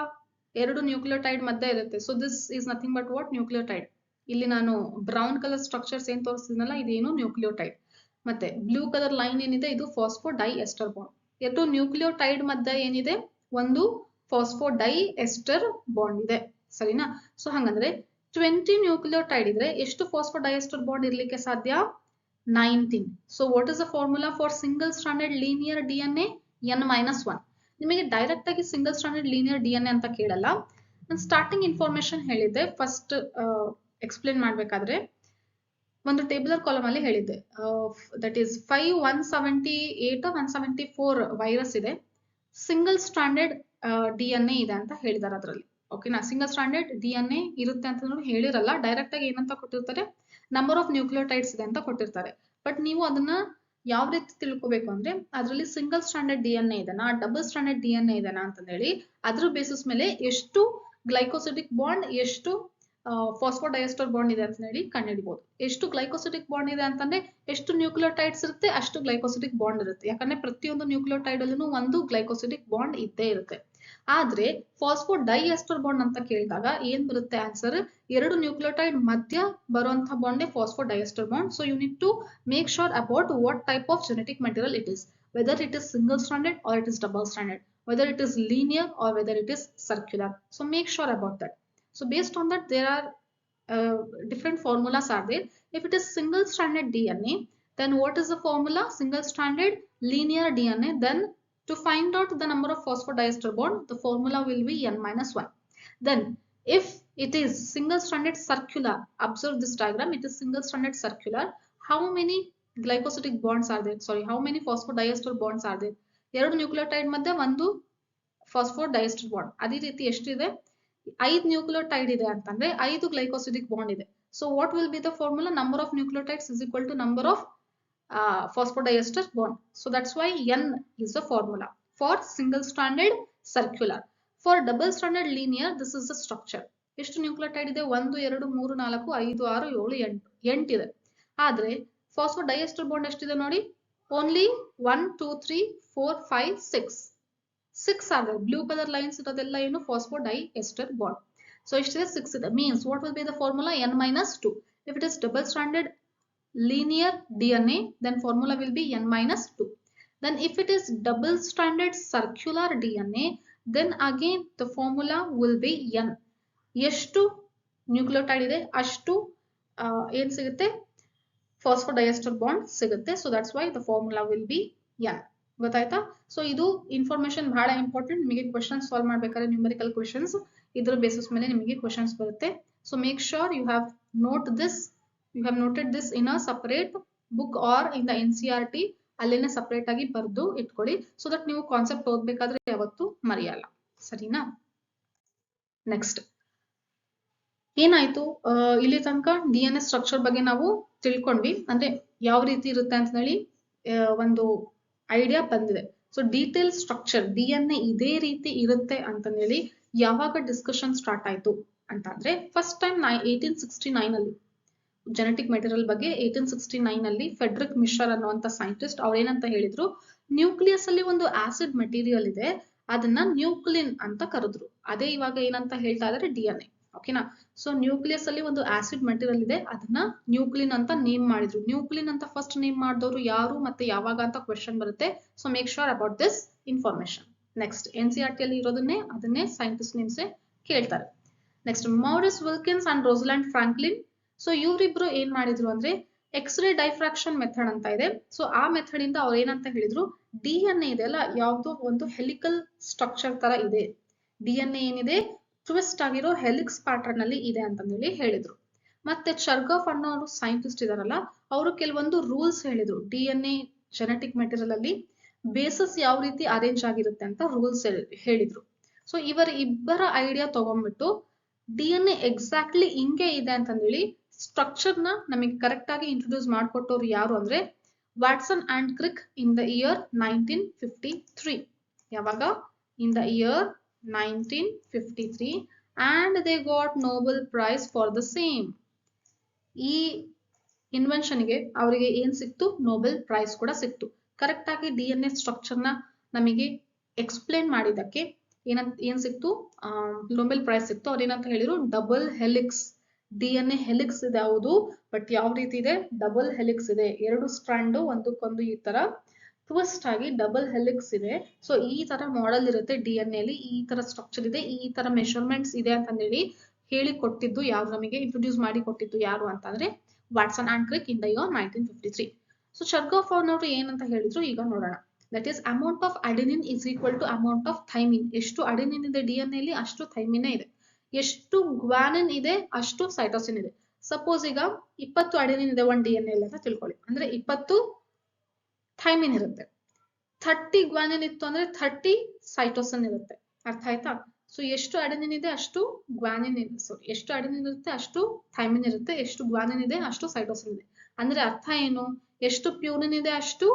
ಎರಡು ನ್ಯೂಕ್ಲಿಯೋಟೈಡ್ ಮಧ್ಯೆ ಇರುತ್ತೆ. So this is nothing but what? Nucleotide. ಇಲ್ಲಿ ನಾನು ಬ್ರೌನ್ ಕಲರ್ ಸ್ಟ್ರಕ್ಚರ್ಸ್ ಏನ್ ತೋರಿಸ್ತಿದ್ನಲ್ಲ, ಇದೇನು ನ್ಯೂಕ್ಲಿಯೋಟೈಡ್. ಮತ್ತೆ ಬ್ಲೂ ಕಲರ್ ಲೈನ್ ಏನಿದೆ, ಇದು ಫಾಸ್ಫೋಡೈಎಸ್ಟರ್ ಬಾಂಡ್. ಎರಡು ನ್ಯೂಕ್ಲಿಯೋಟೈಡ್ ಮಧ್ಯೆ ಏನಿದೆ? ಒಂದು ಫಾಸ್ಫೋಡೈಎಸ್ಟರ್ ಬಾಂಡ್ ಇದೆ. ಸರಿನಾ? ಸೊ ಹಂಗಂದ್ರೆ 20 ನ್ಯೂಕ್ಲಿಯೋಟೈಡ್ ಇದ್ರೆ ಎಷ್ಟು ಫಾಸ್ಫೋಡೈಎಸ್ಟರ್ ಬಾಂಡ್ ಇರ್ಲಿಕ್ಕೆ ಸಾಧ್ಯ? 19. So what is the formula for single stranded linear DNA? n-1. ನಿಮಗೆ ಡೈರೆಕ್ಟ್ ಆಗಿ ಸಿಂಗಲ್ ಸ್ಟ್ರಾಂಡೆಡ್ ಲೀನಿಯರ್ DNA ಅಂತ ಕೇಳಲ್ಲ. ನಾನು ಸ್ಟಾರ್ಟಿಂಗ್ ಇನ್ಫಾರ್ಮೇಶನ್ ಹೇಳಿದ್ದೆ. ಫಸ್ಟ್ ಎಕ್ಸ್ಪ್ಲೇನ್ ಮಾಡ್ಬೇಕಾದ್ರೆ ಒಂದು ಟೇಬುಲರ್ ಕಾಲಮ್ ಅಲ್ಲಿ ಹೇಳಿದ್ದೆ, ದಟ್ ಈಸ್ 5178 174 ವೈರಸ್ ಇದೆ, ಸಿಂಗಲ್ ಸ್ಟ್ರಾಂಡೆಡ್ DNA ಇದೆ ಅಂತ ಹೇಳಿದಾರೆ ಅದರಲ್ಲಿ. ಓಕೆನಾ? ಸಿಂಗಲ್ ಸ್ಟ್ರಾಂಡೆಡ್ DNA ಇರುತ್ತೆ ಅಂತ ಹೇಳಿರಲ್ಲ, ಡೈರೆಕ್ಟ್ ಆಗಿ ಏನಂತ ಕೊಟ್ಟಿರ್ತಾರೆ? ನಂಬರ್ ಆಫ್ ನ್ಯೂಕ್ಲಿಯೋಟೈಡ್ಸ್ ಇದೆ ಅಂತ ಕೊಟ್ಟಿರ್ತಾರೆ. ಬಟ್ ನೀವು ಅದನ್ನ ಯಾವ ರೀತಿ ತಿಳ್ಕೊಬೇಕು ಅಂದ್ರೆ, ಅದರಲ್ಲಿ ಸಿಂಗಲ್ ಸ್ಟ್ರಾಂಡೆಡ್ DNA ಇದೆನಾ, ಡಬಲ್ ಸ್ಟ್ರಾಂಡೆಡ್ DNA ಇದೆನಾ ಅಂತ ಹೇಳಿ ಅದ್ರ ಬೇಸಿಸ್ ಮೇಲೆ ಎಷ್ಟು ಗ್ಲೈಕೋಸಿಡಿಕ್ ಬಾಂಡ್, ಎಷ್ಟು ಫಾಸ್ಫೋಡೈಎಸ್ಟರ್ ಬಾಂಡ್ ಇದೆ ಅಂತ ಹೇಳಿ ಕಂಡುಹಿಡಿಬಹುದು. ಎಷ್ಟು ಗ್ಲೈಕೋಸಿಡಿಕ್ ಬಾಂಡ್ ಇದೆ ಅಂತಂದ್ರೆ ಎಷ್ಟು ನ್ಯೂಕ್ಲಿಯೋಟೈಡ್ಸ್ ಇರುತ್ತೆ ಅಷ್ಟು ಗ್ಲೈಕೋಸಿಡಿಕ್ ಬಾಂಡ್ ಇರುತ್ತೆ. ಯಾಕಂದ್ರೆ ಪ್ರತಿಯೊಂದು ನ್ಯೂಕ್ಲಿಯೋಟೈಡ್ ಅಲ್ಲೂ ಒಂದು ಗ್ಲೈಕೋಸಿಡಿಕ್ ಬಾಂಡ್ ಇದ್ದೇ ಇರುತ್ತೆ. ಆದ್ರೆ ಫಾಸ್ಫೋಡೈಎಸ್ಟರ್ ಬಾಂಡ್ ಅಂತ ಕೇಳಿದಾಗ ಏನ್ ಬರುತ್ತೆ ಆನ್ಸರ್? ಎರಡು ನ್ಯೂಕ್ಲಿಯೋಟೈಡ್ ಮಧ್ಯ ಬರುವಂತಹ bond phosphodiester bond. So you need to make sure about what type of genetic material it is, whether it is single stranded or it is double stranded, whether it is linear or whether it is circular. So make sure about that. So based on that, there are different formulas are there. If it is single stranded DNA, then what is the formula? Single stranded linear DNA. Then to find out the number of phosphodiester bond, the formula will be n-1. Then if it is single stranded circular, observe this diagram, it is single stranded circular. How many glycosidic bonds are there? Sorry, how many phosphodiester bonds are there? ಎರಡು ನ್ಯೂಕ್ಲಿಯೋಟೈಡ್ ಮಧ್ಯೆ ಒಂದು ಫಾಸ್ಫೋಡೈಎಸ್ಟರ್ ಬಾಂಡ್. ಅದೇ ರೀತಿ ಎಷ್ಟಿದೆ? 5 ನ್ಯೂಕ್ಲಿಯೋಟೈಡ್ ಇದೆ ಅಂತಂದ್ರೆ 5 ಗ್ಲೈಕೋಸಿಡಿಕ್ ಬಾಂಡ್ ಇದೆ. So what will be the formula? Number of nucleotides is equal to number of phosphodiester bond. So that's why n is the formula for single stranded circular. For double stranded linear, this is the structure. ಎಷ್ಟು ನ್ಯೂಕ್ಲಿಯೋಟೈಡ್ ಇದೆ? 1 2 3 4 5 6 7 8 ಇದೆ. ಆದ್ರೆ ಫಾಸ್ಫೋಡೈಎಸ್ಟರ್ ಬಾಂಡ್ ಎಷ್ಟಿದೆ ನೋಡಿ? Only 1 2 3 4 5 6 are there. Blue color lines ಇರೋದೆಲ್ಲ ಏನು? ಫಾಸ್ಫೋಡೈಎಸ್ಟರ್ ಬಾಂಡ್. ಸೊ ಎಷ್ಟಿದೆ? 6 ಇದೆ. Means what will be the formula? n-2. If it is double stranded linear DNA, then formula will be n-2. Then if it is double stranded circular DNA, then again the formula will be n. ಎಷ್ಟು ನ್ಯೂಕ್ಲಿಯೋಟೈಡ್ ಇದೆ ಅಷ್ಟು ಏನ್ ಸಿಗುತ್ತೆ? ಫಾಸ್ಫೋಡೈಎಸ್ಟರ್ ಬಾಂಡ್ ಸಿಗುತ್ತೆ. So that's why the formula will be n. ಗೊತ್ತಾಯ್ತಾ? ಸೊ ಇದು ಇನ್ಫಾರ್ಮೇಶನ್ ಬಹಳ ಇಂಪಾರ್ಟೆಂಟ್. ನಿಮಗೆ ಕ್ವೆಶನ್ ಸಾಲ್ವ್ ಮಾಡ್ಬೇಕಾದ್ರೆ ನ್ಯೂಮರಿಕಲ್ ಕ್ವೆಶನ್ಸ್ ಇದ್ರ ಬೇಸಿಸ್ ಮೇಲೆ ನಿಮಗೆ ಕ್ವೆಶನ್ಸ್ ಬರುತ್ತೆ. So make sure you have noted this in a separate book or in the NCERT. ಅಲ್ಲೇನೆ ಸಪರೇಟ್ ಆಗಿ ಬರೆದು ಇಟ್ಕೊಳ್ಳಿ, ಸೊ ದಟ್ ನೀವು ಕಾನ್ಸೆಪ್ಟ್ ಓದ್ಬೇಕಾದ್ರೆ ಯಾವತ್ತೂ ಮರೆಯಲ್ಲ. ಸರಿನಾ? ನೆಕ್ಸ್ಟ್ ಏನಾಯ್ತು? ಇಲ್ಲಿ ತನಕ DNA ಸ್ಟ್ರಕ್ಚರ್ ಬಗ್ಗೆ ನಾವು ತಿಳ್ಕೊಂಡ್ವಿ, ಅಂದ್ರೆ ಯಾವ ರೀತಿ ಇರುತ್ತೆ ಅಂತ ಹೇಳಿ ಒಂದು ಐಡಿಯಾ ಬಂದಿದೆ. ಸೊ ಡೀಟೇಲ್ ಸ್ಟ್ರಕ್ಚರ್ DNA ಇದೇ ರೀತಿ ಇರುತ್ತೆ ಅಂತ ಹೇಳಿ ಯಾವಾಗ ಡಿಸ್ಕಷನ್ ಸ್ಟಾರ್ಟ್ ಆಯ್ತು ಅಂತಂದ್ರೆ, ಫಸ್ಟ್ ಟೈಮ್ 1869 ಅಲ್ಲಿ ಜೆನೆಟಿಕ್ ಮೆಟೀರಿಯಲ್ ಬಗ್ಗೆ 1869 ಅಲ್ಲಿ ಫೆಡ್ರಿಕ್ ಮಿಶರ್ ಅನ್ನುವಂತ ಸೈಂಟಿಸ್ಟ್ ಅವ್ರು ಏನಂತ ಹೇಳಿದ್ರು, ನ್ಯೂಕ್ಲಿಯಸ್ ಅಲ್ಲಿ ಒಂದು ಆಸಿಡ್ ಮೆಟೀರಿಯಲ್ ಇದೆ, ಅದನ್ನ ನ್ಯೂಕ್ಲಿನ್ ಅಂತ ಕರೆದ್ರು. ಅದೇ ಇವಾಗ ಏನಂತ ಹೇಳ್ತಾ ಇದಾರೆ? DNA. ಓಕೆನಾ? ಸೊ ನ್ಯೂಕ್ಲಿಯಸ್ ಅಲ್ಲಿ ಒಂದು ಆಸಿಡ್ ಮೆಟೀರಿಯಲ್ ಇದೆ, ಅದನ್ನ ನ್ಯೂಕ್ಲಿನ್ ಅಂತ ನೇಮ್ ಮಾಡಿದ್ರು. ನ್ಯೂಕ್ಲಿನ್ ಅಂತ ಫಸ್ಟ್ ನೇಮ್ ಮಾಡಿದವರು ಯಾರು ಮತ್ತೆ ಯಾವಾಗ ಅಂತ ಕ್ವೆಶನ್ ಬರುತ್ತೆ. So make sure about this information. Next NCERT ಅಲ್ಲಿ ಇರೋದನ್ನೇ ಅದನ್ನೇ ಸೈಂಟಿಸ್ಟ್ ನೇಮ್ಸ್ ಕೇಳ್ತಾರೆ. Next Maurice Wilkins and Rosalind Franklin. So ಇವರಿಬ್ರು ಏನ್ ಮಾಡಿದ್ರು ಅಂದ್ರೆ ಎಕ್ಸ್ರೇ ಡೈಫ್ರಾಕ್ಷನ್ ಮೆಥಡ್ ಅಂತ ಇದೆ. ಸೊ ಆ ಮೆಥಡ್ ಇಂದ ಅವ್ರು ಏನಂತ ಹೇಳಿದ್ರು, DNA ಇದೆಲ್ಲ ಯಾವ್ದೋ ಒಂದು ಹೆಲಿಕಲ್ ಸ್ಟ್ರಕ್ಚರ್ ತರ ಇದೆ, DNA ಏನಿದೆ ಟ್ವಿಸ್ಟ್ ಆಗಿರೋ ಹೆಲಿಕ್ಸ್ ಪ್ಯಾಟರ್ನ್ ಅಲ್ಲಿ ಇದೆ ಅಂತ ಹೇಳಿದ್ರು. ಮತ್ತೆ ಚರ್ಗಾಫ್ ಅನ್ನೋರು ಸೈಂಟಿಸ್ಟ್ ಇದಾರಲ್ಲ, ಅವರು ಕೆಲವೊಂದು ರೂಲ್ಸ್ ಹೇಳಿದ್ರು. DNA ಜೆನೆಟಿಕ್ ಮೆಟೀರಿಯಲ್ ಅಲ್ಲಿ ಬೇಸಸ್ ಯಾವ ರೀತಿ ಅರೇಂಜ್ ಆಗಿರುತ್ತೆ ಅಂತ ರೂಲ್ಸ್ ಹೇಳಿದ್ರು. ಸೊ ಇವರ ಇಬ್ಬರ ಐಡಿಯಾ ತಗೊಂಡ್ಬಿಟ್ಟು DNA ಎಕ್ಸಾಕ್ಟ್ಲಿ ಹಿಂಗೆ ಇದೆ ಅಂತಂದೇಳಿ ಸ್ಟ್ರಕ್ಚರ್ ನ ನಮಗೆ ಕರೆಕ್ಟ್ ಆಗಿ ಇಂಟ್ರೊಡ್ಯೂಸ್ ಮಾಡಿಕೊಟ್ಟವ್ರು ಯಾರು ಅಂದ್ರೆ Watson and Crick in the year 1953. ಯಾವಾಗ? In the year 1953 and they got Nobel Prize for the same. ಈ ಇನ್ವೆನ್ಷನ್ಗೆ ಅವರಿಗೆ ಏನ್ ಸಿಕ್ತು? ನೊಬೆಲ್ ಪ್ರೈಸ್ ಕೂಡ ಸಿಕ್ತು. ಕರೆಕ್ಟ್ ಆಗಿ DNA ಸ್ಟ್ರಕ್ಚರ್ ನ ನಮಗೆ ಎಕ್ಸ್ಪ್ಲೇನ್ ಮಾಡಿದಕ್ಕೆ ಏನ್ ಸಿಕ್ತು? ನೊಬೆಲ್ ಪ್ರೈಸ್ ಸಿಕ್ತು. ಅವ್ರೇನಂತ ಹೇಳಿದ್ರು? Double helix. DNA ಹೆಲಿಕ್ಸ್ ಇದೆ ಹೌದು, ಬಟ್ ಯಾವ ರೀತಿ ಇದೆ? ಡಬಲ್ ಹೆಲಿಕ್ಸ್ ಇದೆ. 2 ಸ್ಟ್ರಾಂಡ್ ಒಂದಕ್ಕೊಂದು ಈ ತರ ಟ್ವಿಸ್ಟ್ ಆಗಿ ಡಬಲ್ ಹೆಲಿಕ್ಸ್ ಇದೆ. ಸೊ ಈ ತರ ಮಾಡೆಲ್ ಇರುತ್ತೆ DNA ಅಲ್ಲಿ, ಈ ತರ ಸ್ಟ್ರಕ್ಚರ್ ಇದೆ, ಈ ತರ ಮೆಷರ್ಮೆಂಟ್ಸ್ ಇದೆ ಅಂತ ಹೇಳಿ ಕೊಟ್ಟಿದ್ದು ಯಾರು? ನಮಗೆ ಇಂಟ್ರೊಡ್ಯೂಸ್ ಮಾಡಿ ಕೊಟ್ಟಿದ್ದು ಯಾರು ಅಂತಂದ್ರೆ Watson and Crick in the year 1953. So Chargaff ಅವರು ಏನಂತ ಹೇಳಿದ್ರು ಈಗ ನೋಡೋಣ. That is amount of adenine is equal to amount of thymine. ಎಷ್ಟು ಅಡೆನಿನ್ ಇದೆ DNA ಅಲ್ಲಿ ಅಷ್ಟು ಥೈಮಿನ್ ಇದೆ. ಎಷ್ಟು ಗ್ವಾನಿನ್ ಇದೆ ಅಷ್ಟು ಸೈಟೋಸಿನ್ ಇದೆ. ಸಪೋಸ್ ಈಗ 20 ಅಡೆನಿನ್ ಇದೆ ಒಂದು DNA ಅಲ್ಲಿ ಅಂತ ತಿಳ್ಕೊಳ್ಳಿ, ಅಂದ್ರೆ 20 ಥೈಮಿನ್ ಇರುತ್ತೆ. 30 ಗ್ವಾನಿನ್ ಇತ್ತು ಅಂದ್ರೆ 30 ಸೈಟೋಸಿನ್ ಇರುತ್ತೆ. ಅರ್ಥ ಆಯ್ತಾ? ಸೊ ಎಷ್ಟು ಅಡೆನಿನ್ ಇದೆ ಅಷ್ಟು ಗ್ವಾನಿನ್ ಇದೆ. ಸೊ ಎಷ್ಟು ಅಡೆನಿನ್ ಇರುತ್ತೆ ಅಷ್ಟು ಥೈಮಿನ್ ಇರುತ್ತೆ, ಎಷ್ಟು ಗ್ವಾನಿನ್ ಇದೆ ಅಷ್ಟು ಸೈಟೋಸಿನ್ ಇದೆ. ಅಂದ್ರೆ ಅರ್ಥ ಏನು? ಎಷ್ಟು ಪ್ಯೂರಿನ್ ಇದೆ ಅಷ್ಟು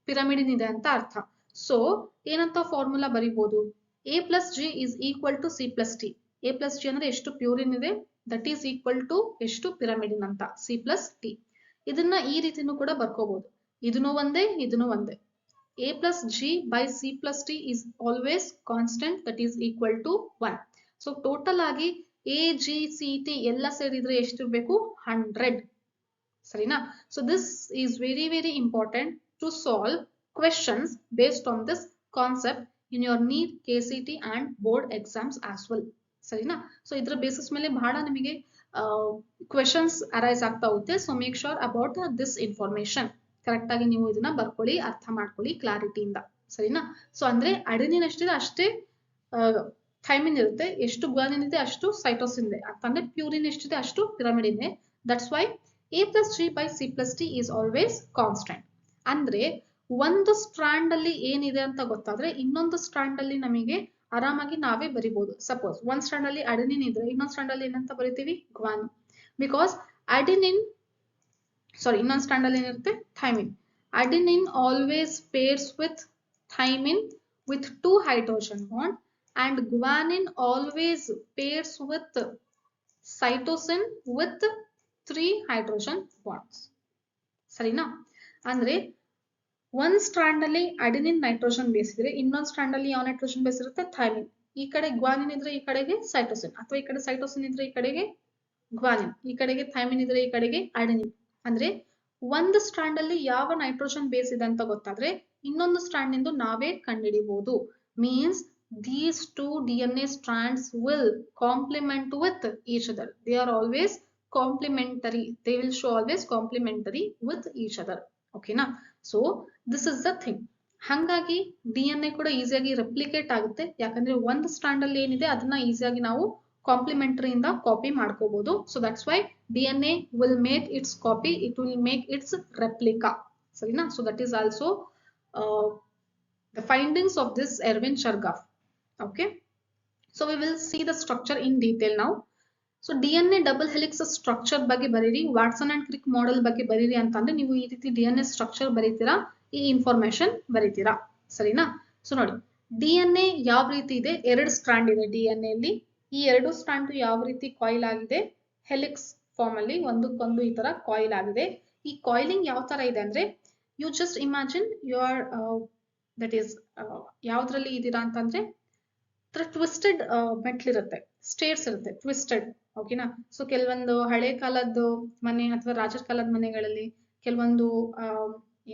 ಪಿರಮಿಡಿನ್ ಇದೆ ಅಂತ ಅರ್ಥ. ಸೊ ಏನಂತ formula ಬರಿಬಹುದು? A+G is equal to C+T. A+G ಅಂದ್ರೆ ಎಷ್ಟು ಪ್ಯೂರಿನ್ ಇದೆ, ದಟ್ ಈಸ್ ಈಕ್ವಲ್ ಟು ಎಷ್ಟು ಪಿರಮಿಡಿನ್ ಅಂತ, C+T. ಇದನ್ನ ಈ ರೀತಿನೂ ಕೂಡ ಬರ್ಕೋಬಹುದು. ಇದನ್ನು ಒಂದೇ, ಇದನ್ನು ಒಂದೇ. A+G by C+T is always constant, that is equal to 1. So total ಆಗಿ AGCT ಎಲ್ಲ ಸೇರಿದ್ರೆ ಎಷ್ಟಿರಬೇಕು? 100. ಸರಿನಾ? So this is very very important to solve questions based on this concept in your NEET, KCT and board exams as well. ಸರಿನಾ? ಸೊ ಇದರ ಬೇಸಿಸ್ ಮೇಲೆ ಬಹಳ ನಿಮಗೆ ಕ್ವೆಶನ್ಸ್ ಅರೈಸ್ ಆಗ್ತಾ ಹೋಗುತ್ತೆ. So make sure about this information. Correct ಆಗಿ ನೀವು ಇದನ್ನ ಬರ್ಕೊಳ್ಳಿ, ಅರ್ಥ ಮಾಡ್ಕೊಳ್ಳಿ ಕ್ಲಾರಿಟಿಯಿಂದ. ಸರಿನಾ? ಸೊ ಅಂದ್ರೆ ಅಡೆನಿನ್ ಎಷ್ಟಿದೆ ಅಷ್ಟೇ ಥೈಮಿನ್ ಇರುತ್ತೆ, ಎಷ್ಟು ಗ್ವಾನಿನ್ ಇದೆ ಅಷ್ಟು ಸೈಟೋಸಿನ್ ಇದೆ. ಅಂದ್ರೆ ಪ್ಯೂರಿನ್ ಎಷ್ಟಿದೆ ಅಷ್ಟು ಪಿರಮಿಡ್ ಇದೆ. That's why A+G by C+T is always constant. ಅಂದ್ರೆ ಒಂದು ಸ್ಟ್ರಾಂಡ್ ಅಲ್ಲಿ ಏನಿದೆ ಅಂತ ಗೊತ್ತಾದ್ರೆ ಇನ್ನೊಂದು ಸ್ಟ್ರಾಂಡ್ ಅಲ್ಲಿ ನಮಗೆ ಆರಾಮಾಗಿ ನಾವೇ ಬರಿಬಹುದು. ಸಪೋಸ್ ಒಂದ್ ಸ್ಟ್ರಾಂಡ್ ಅಲ್ಲಿ ಅಡೆನಿನ್ ಇದ್ರೆ ಇನ್ನೊಂದು ಸ್ಟ್ರಾಂಡ್ ಅಲ್ಲಿ ಏನಂತ ಬರಿತೀವಿ? ಗ್ವಾನಿನ್. ಬಿಕಾಸ್ ಅಡೆನಿನ್ ಇನ್ನೊಂದು ಸ್ಟ್ರಾಂಡ್ ಅಲ್ಲಿ ಏನಿರುತ್ತೆ? Thymine. Adenine always pairs with thymine with 2 hydrogen bond and guanine always pairs with cytosine with 3 hydrogen bonds. ಸರಿನಾ? ಅಂದ್ರೆ ಒಂದ್ ಸ್ಟ್ರಾಂಡ್ ಅಲ್ಲಿ ಅಡೆನಿನ್ ನೈಟ್ರೋಜನ್ ಬೇಸ್ ಇದ್ರೆ ಇನ್ನೊಂದು ಸ್ಟ್ರಾಂಡ್ ಅಲ್ಲಿ ಯಾವ ನೈಟ್ರೋಜನ್ ಬೇಸ್ ಇರುತ್ತೆ? ಥೈಮಿನ್. ಈ ಕಡೆ ಗ್ವಾನಿನ್ ಇದ್ರೆ ಈ ಕಡೆಗೆ ಸೈಟೋಸಿನ್, ಅಥವಾ ಈ ಕಡೆ ಸೈಟೋಸಿನ್ ಇದ್ರೆ ಈ ಕಡೆಗೆ ಗ್ವಾನಿನ್, ಈ ಕಡೆಗೆ ಥೈಮಿನ್ ಇದ್ರೆ ಈ ಕಡೆಗೆ ಅಡೆನಿನ್. ಅಂದ್ರೆ ಒಂದು ಸ್ಟ್ರಾಂಡ್ ಅಲ್ಲಿ ಯಾವ ನೈಟ್ರೋಜನ್ ಬೇಸ್ ಇದೆ ಅಂತ ಗೊತ್ತಾದ್ರೆ ಇನ್ನೊಂದು ಸ್ಟ್ರಾಂಡ್ ನಿಂದ ನಾವೇ ಕಂಡುಹಿಡಿಯಬಹುದು. Means these two DNA strands will complement with each other. They are always complementary. They will show always complementary with each other. Okay na? So this is the thing. ಹಾಗಾಗಿ DNA ಕೂಡ ಈಸಿಯಾಗಿ ರೆಪ್ಲಿಕೇಟ್ ಆಗುತ್ತೆ. ಯಾಕಂದ್ರೆ ಒಂದು ಸ್ಟ್ರಾಂಡ್ ಅಲ್ಲಿ ಏನಿದೆ ಅದನ್ನ ಈಸಿಯಾಗಿ ನಾವು ಕಾಂಪ್ಲಿಮೆಂಟರಿ ಇಂದ ಕಾಪಿ ಮಾಡ್ಕೋಬಹುದು. So that's Y DNA will make its copy, it will make its replica. ಸರಿನಾ? So that is also the findings of this Erwin Chargaff. Okay, so we will see the structure in detail now. So DNA double helix structure ಬಗ್ಗೆ ಬರೀರಿ, ವಾಟ್ಸನ್ ಅಂಡ್ ಕ್ರಿಕ್ ಮಾಡೆಲ್ ಬಗ್ಗೆ ಬರೀರಿ ಅಂತಂದ್ರೆ ನೀವು ಈ ರೀತಿ DNA ಸ್ಟ್ರಕ್ಚರ್ ಬರೀತೀರಾ, ಈ ಇನ್ಫಾರ್ಮೇಶನ್ ಬರೀತೀರಾ. ಸರಿನಾ? ಸೊ ನೋಡಿ, DNA ಯಾವ ರೀತಿ ಇದೆ? 2 ಸ್ಟ್ರಾಂಡ್ ಇದೆ DNA ಅಲ್ಲಿ. ಈ 2 ಸ್ಟ್ರಾಂಡ್ ಯಾವ ರೀತಿ ಕಾಯಿಲ್ ಆಗಿದೆ? ಹೆಲಿಕ್ಸ್ ಫಾರ್ಮ್ ಅಲ್ಲಿ ಒಂದಕ್ಕೊಂದು ಈ ತರ ಕಾಯಿಲ್ ಆಗಿದೆ. ಈ ಕಾಯಿಲಿಂಗ್ ಯಾವ ತರ ಇದೆ ಅಂದ್ರೆ, you just imagine you are that is ಯಾವ್ದ್ರಲ್ಲಿ ಇದೀರಾ ಅಂತಂದ್ರೆ ಟ್ವಿಸ್ಟೆಡ್ ಮೆಟ್ಲಿರುತ್ತೆ, ಸ್ಟೇರ್ಸ್ ಇರುತ್ತೆ, ಟ್ವಿಸ್ಟೆಡ್. ಓಕೆನಾ? ಸೊ ಕೆಲವೊಂದು ಹಳೆ ಕಾಲದ್ದು ಮನೆ ಅಥವಾ ರಾಜರ ಕಾಲದ ಮನೆಗಳಲ್ಲಿ, ಕೆಲವೊಂದು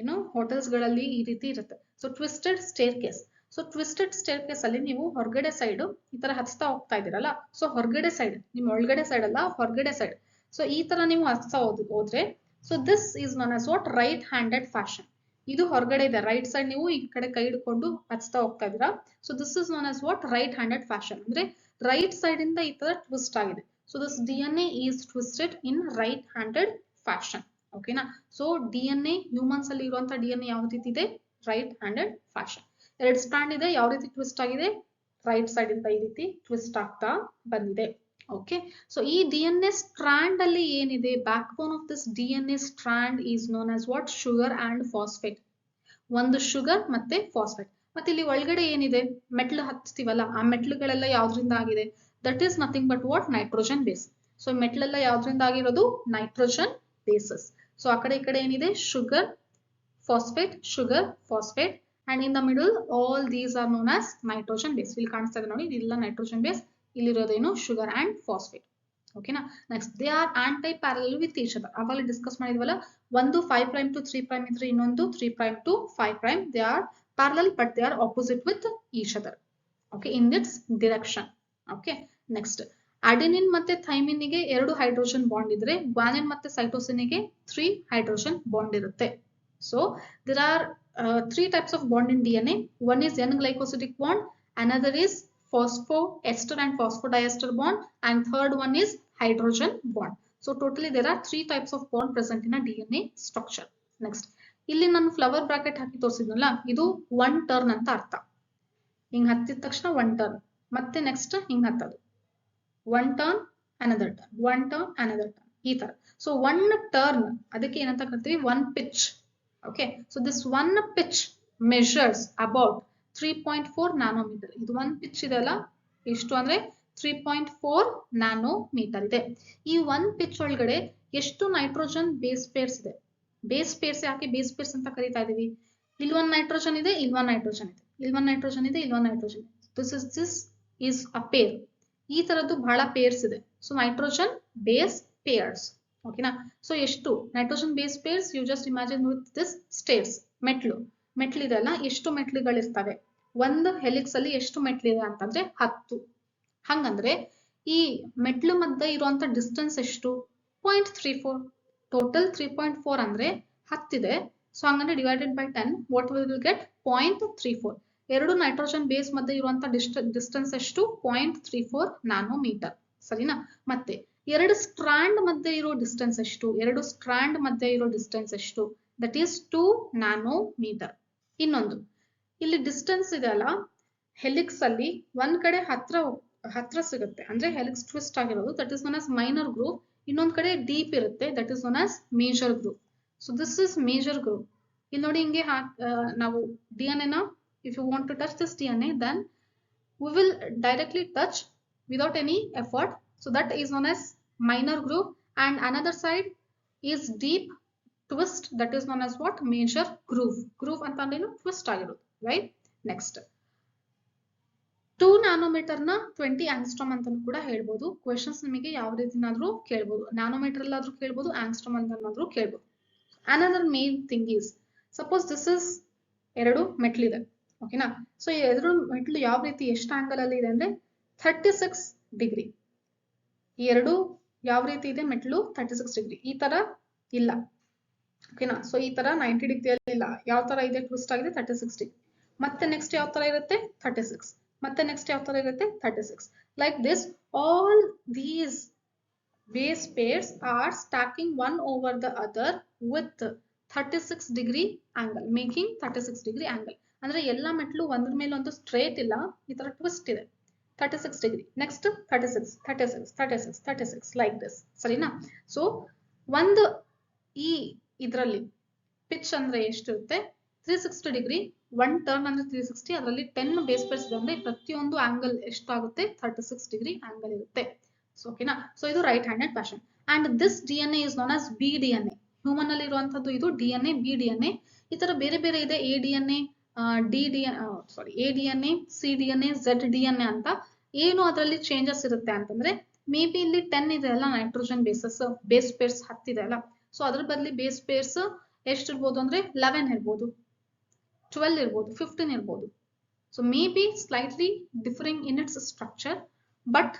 ಏನು ಹೋಟೆಲ್ಸ್ ಗಳಲ್ಲಿ ಈ ರೀತಿ ಇರುತ್ತೆ. So twisted stair case. So twisted stair case ಅಲ್ಲಿ ನೀವು ಹೊರಗಡೆ ಸೈಡ್ ಈ ತರ ಹಚ್ತಾ ಹೋಗ್ತಾ ಇದೀರಲ್ಲ, ಸೊ ಹೊರಗಡೆ ಸೈಡ್, ನಿಮ್ ಒಳಗಡೆ ಸೈಡ್ ಅಲ್ಲ, ಹೊರಗಡೆ ಸೈಡ್. ಸೊ ಈ ತರ ನೀವು ಹಚ್ತಾ ಹೋದ್ರೆ, so this is non as what? Right handed fashion. ಇದು ಹೊರಗಡೆ ಇದೆ, ರೈಟ್ ಸೈಡ್ ನೀವು ಈ ಕಡೆ ಕೈ ಹಿಡ್ಕೊಂಡು ಹಚ್ತಾ ಹೋಗ್ತಾ ಇದೀರಾ. So this is known as what? Right handed fashion. ಅಂದ್ರೆ ರೈಟ್ ಸೈಡ್ ಇಂದ ಈ ತರ ಟ್ವಿಸ್ಟ್ ಆಗಿದೆ. So this DNA is twisted in right handed fashion. ಓಕೆನಾ? ಸೊ DNA ಹ್ಯೂಮನ್ಸ್ ಅಲ್ಲಿ ಇರುವಂತ DNA ಯಾವ ರೀತಿ ಇದೆ? Right handed fashion. 2 ಸ್ಟ್ರಾಂಡ್ ಇದೆ, ಯಾವ ರೀತಿ ಟ್ವಿಸ್ಟ್ ಆಗಿದೆ? ರೈಟ್ ಸೈಡ್ ಇಂದ ಈ ರೀತಿ ಟ್ವಿಸ್ಟ್ ಆಗ್ತಾ ಬಂದಿದೆ. ಓಕೆ, ಸೊ ಈ ಡಿ ಎನ್ ಎ ಸ್ಟ್ರಾಂಡ್ ಅಲ್ಲಿ ಏನಿದೆ, back bone of this D N A strand is known as what, sugar and phosphate. ಒಂದು ಶುಗರ್ ಮತ್ತೆ ಫಾಸ್ಫೇಟ್. ಮತ್ತೆ ಇಲ್ಲಿ ಒಳಗಡೆ ಏನಿದೆ, ಮೆಟ್ಲು ಹಚ್ತೀವಲ್ಲ, ಆ ಮೆಟ್ಲುಗಳೆಲ್ಲ ಯಾವ್ದ್ರಿಂದ ಆಗಿದೆ, that is nothing but what, nitrogen base. So ಮೆಟ್ಲೆಲ್ಲ ಯಾವ್ದ್ರಿಂದ ಆಗಿರೋದು, ನೈಟ್ರೋಜನ್ ಬೇಸಸ್. ಸೊ ಆ ಕಡೆ ಈ ಕಡೆ ಏನಿದೆ, sugar phosphate, sugar phosphate, and in the middle all these are known as nitrogen base. ಇಲ್ಲಿ ಕಾಣಿಸ್ತಾ ಇದೆ ನೋಡಿ, ಇದೆಲ್ಲ ನೈಟ್ರೋಜನ್ ಬೇಸ್, ಇಲ್ಲಿರೋದೇನು ಶುಗರ್ ಅಂಡ್ ಫಾಸ್ಫೇಟ್. ಓಕೆನಾ. Next, they are anti parallel with each other. ಅವಾಗ ಡಿಸ್ಕಸ್ ಮಾಡಿದ್ವಲ್ಲ, ಒಂದು 5 ಪ್ರೈಮ್ ಟು 3 ಪ್ರೈಮ್ ಇದ್ರೆ ಇನ್ನೊಂದು 3 prime to 5 prime. They are parallel but they are opposite with each other. Okay, in its direction. Okay, next, adenine ಮತ್ತೆ ಥೈಮಿನ್ ಗೆ 2 ಹೈಡ್ರೋಜನ್ ಬಾಂಡ್ ಇದ್ರೆ, ಗ್ವಾನಿನ್ ಮತ್ತೆ ಸೈಟೋಸಿನ್ ಗೆ 3 ಹೈಡ್ರೋಜನ್ ಬಾಂಡ್ ಇರುತ್ತೆ. So there are 3 types of bond in DNA. One is N-glycosidic bond, another is phosphoester and phosphodiester bond, and third one is hydrogen bond. So totally there are 3 types of bond present in a DNA structure. Next, ಇಲ್ಲಿ ನಾನು ಫ್ಲವರ್ ಬ್ರಾಕೆಟ್ ಹಾಕಿ ತೋರಿಸಿದ್ನಲ್ಲ, ಇದು 1 ಟರ್ನ್ ಅಂತ ಅರ್ಥ. ಹಿಂಗ್ ಹತ್ತಿದ ತಕ್ಷಣ 1 ಟರ್ನ್, ಮತ್ತೆ ನೆಕ್ಸ್ಟ್ ಹಿಂಗ್ ಹತ್ತದು, 1 turn another turn, 1 turn another turn, ಈ ತರ. ಸೊ 1 ಟರ್ನ್ ಅದಕ್ಕೆ ಏನಂತ ಕರಿತೀವಿ, 1 pitch. Okay, so this one pitch measures about 3.4 nanometer. ಇದು one pitch ಇದೆ ಅಲ್ಲ, ಎಷ್ಟು ಅಂದ್ರೆ 3.4 nanometer ಇದೆ. ಈ one pitch ಒಳಗಡೆ ಎಷ್ಟು ನೈಟ್ರೋಜನ್ ಬೇಸ್ ಪೇರ್ಸ್ ಇದೆ. ಬೇಸ್ ಪೇರ್ಸ್ ಯಾಕೆ ಬೇಸ್ ಪೇರ್ಸ್ ಅಂತ ಕರೀತಾ ಇದೀವಿ, ಇಲ್ಲಿ ಒಂದು ನೈಟ್ರೋಜನ್ ಇದೆ, ಇಲ್ಲಿ ಒಂದು ನೈಟ್ರೋಜನ್ ಇದೆ, ಇಲ್ಲಿ ಒಂದು ನೈಟ್ರೋಜನ್ ಇದೆ, ಇಲ್ಲಿ ಒಂದು ನೈಟ್ರೋಜನ್ ಇದೆ. This is a pair. ಈ ತರದ್ದು ಬಹಳ ಪೇರ್ಸ್ ಇದೆ. So nitrogen base pairs. ಓಕೆನಾ. ಸೊ ಎಷ್ಟು nitrogen base pairs, you just imagine with this stairs, ಮೆಟ್ಲಿದೆ ಅಲ್ಲ, ಎಷ್ಟು ಮೆಟ್ಲುಗಳಿರ್ತವೆ, ಒಂದು ಹೆಲಿಕ್ಸ್ ಅಲ್ಲಿ ಎಷ್ಟು ಮೆಟ್ಲಿದೆ ಅಂತಂದ್ರೆ 10. ಹಂಗಂದ್ರೆ ಈ ಮೆಟ್ಲು ಮಧ್ಯೆ ಇರುವಂತ ಡಿಸ್ಟೆನ್ಸ್ ಎಷ್ಟು, 0.34. ಟೋಟಲ್ 3.4 ಅಂದ್ರೆ 10 ಇದೆ. ಸೊ ಹಂಗಂದ್ರೆ divided by 10, what will get, 0.34. ಎರಡು ನೈಟ್ರೋಜನ್ ಬೇಸ್ ಮಧ್ಯೆ ಇರುವಂತ ಡಿಸ್ಟೆನ್ಸ್ ಎಷ್ಟು, 0.34 ನ್ಯಾನೋಮೀಟರ್. ಸರಿನಾ. ಮತ್ತೆ ಎರಡು ಸ್ಟ್ರಾಂಡ್ ಮಧ್ಯೆ ಇರೋ ಡಿಸ್ಟೆನ್ಸ್ ಎಷ್ಟು, ಎರಡು ಸ್ಟ್ರಾಂಡ್ ಮಧ್ಯೆ ಇರೋ ಡಿಸ್ಟೆನ್ಸ್ ಎಷ್ಟು, ದಟ್ ಈಸ್ 2 ನ್ಯಾನೋಮೀಟರ್. ಇನ್ನೊಂದು, ಇಲ್ಲಿ ಡಿಸ್ಟೆನ್ಸ್ ಇದೆ ಅಲ್ಲ, ಹೆಲಿಕ್ಸ್ ಅಲ್ಲಿ ಒಂದ್ ಕಡೆ ಹತ್ರ ಸಿಗುತ್ತೆ, ಅಂದ್ರೆ ಹೆಲಿಕ್ಸ್ ಟ್ವಿಸ್ಟ್ ಆಗಿರೋದು, that is known as minor groove. ಇನ್ನೊಂದ್ ಕಡೆ ಡೀಪ್ ಇರುತ್ತೆ, that is known as major groove. So this is major groove. ಇಲ್ಲಿ ನೋಡಿ, ಹಿಂಗೆ ನಾವು DNA ನ, if you want to touch this DNA, then we will directly touch without any effort. So that is known as minor groove, and another side is deep twist, that is known as what, major groove. Groove ಅಂತಂದ್ರೆ twist ಆಗಿರೋದು, right? Next, 2 ನ್ಯಾನೋಮೀಟರ್ ನ 20 ಆಂಗ್ಸ್ಟ್ರಾಮ್ ಅಂತಾನೂ ಕೂಡ ಹೇಳ್ಬೋದು. ಕ್ವೆಶನ್ಸ್ ನಿಮಗೆ ಯಾವ ರೀತಿನಾದ್ರೂ ಕೇಳ್ಬೋದು, ನ್ಯಾನೋಮೀಟರ್ ಅಲ್ಲಾದ್ರೂ ಕೇಳ್ಬೋದು, ಆಂಗ್ಸ್ಟ್ರಾಮ್ ಅಂತನಾದ್ರೂ ಕೇಳ್ಬೋದು. Another main thing is, suppose this is 2 ಮೆಟ್ಲಿದೆ. ಓಕೆನಾ. ಸೊ ಈ 2 ಮೆಟ್ಲು ಯಾವ ರೀತಿ ಎಷ್ಟು ಆಂಗಲ್ ಅಲ್ಲಿ ಇದೆ ಅಂದ್ರೆ 36 ಡಿಗ್ರಿ. ಈ 2 ಯಾವ ರೀತಿ ಇದೆ, ಮೆಟ್ಲು 36 ಡಿಗ್ರಿ. ಈ ತರ ಇಲ್ಲ. ಓಕೆನಾ. ಸೊ ಈ ತರ 90 ಡಿಗ್ರಿಯಲ್ಲಿ ಇಲ್ಲ, ಯಾವ ತರ ಇದೆ, ಟ್ವಿಸ್ಟ್ ಆಗಿದೆ 36 ಡಿಗ್ರಿ. ಮತ್ತೆ ನೆಕ್ಸ್ಟ್ ಯಾವ ತರ ಇರುತ್ತೆ, 36. ಮತ್ತೆ ನೆಕ್ಸ್ಟ್ ಯಾವ ತರ ಇರುತ್ತೆ, 36. Like this, all these base pairs are stacking one over the other with 36 degree angle, making 36 degree angle. ಅಂದ್ರೆ ಎಲ್ಲ ಮೆಟ್ಲು ಒಂದ್ರ ಮೇಲೆ ಒಂದು ಸ್ಟ್ರೇಟ್ ಇಲ್ಲ, ಈ ತರ ಟ್ವಿಸ್ಟ್ ಇದೆ, 36 ಡಿಗ್ರಿ. Next 36, 36, 36, 36, like this. ಸರಿನಾ. ಸೊ ಒಂದು ಈ ಇದರಲ್ಲಿ ಪಿಚ್ ಅಂದ್ರೆ ಎಷ್ಟಿರುತ್ತೆ, 360 ಡಿಗ್ರಿ. 1 ಟರ್ನ್ ಅಂದ್ರೆ 360, ಅದರಲ್ಲಿ 10 ಬೇಸ್ ಪೇರ್ಸ್ ಇದೆ ಅಂದ್ರೆ ಪ್ರತಿಯೊಂದು ಆಂಗಲ್ ಎಷ್ಟಾಗುತ್ತೆ, 36 ಡಿಗ್ರಿ ಆಂಗಲ್ ಇರುತ್ತೆ. ಸೊ ಓಕೆನಾ. ಸೊ ಇದು right handed fashion. And this DNA is known as BDNA. Human ಅಲ್ಲಿ ಇರುವಂತದ್ದು ಇದು DNA, BDNA. ಈ ತರ ಬೇರೆ ಬೇರೆ ಇದೆ, ADNA, ADNA, cDNA, zDNA ಅಂತ. ಏನು ಅದರಲ್ಲಿ ಚೇಂಜಸ್ ಇರುತ್ತೆ ಅಂತಂದ್ರೆ, ಮೇ ಬಿ ಇಲ್ಲಿ 10 ಇದೆ ಅಲ್ಲ ನೈಟ್ರೋಜನ್ ಬೇಸ್ ಪೇರ್ಸ್ 10 ಇದೆ ಅಲ್ಲ, ಸೊ ಅದ್ರ ಬದಲಿ ಬೇಸ್ ಪೇರ್ಸ್ ಎಷ್ಟು ಇರ್ಬೋದು ಅಂದ್ರೆ 11 ಇರ್ಬೋದು, 12 ಇರ್ಬೋದು, 15 ಇರ್ಬೋದು. So may be slightly differing in its structure, but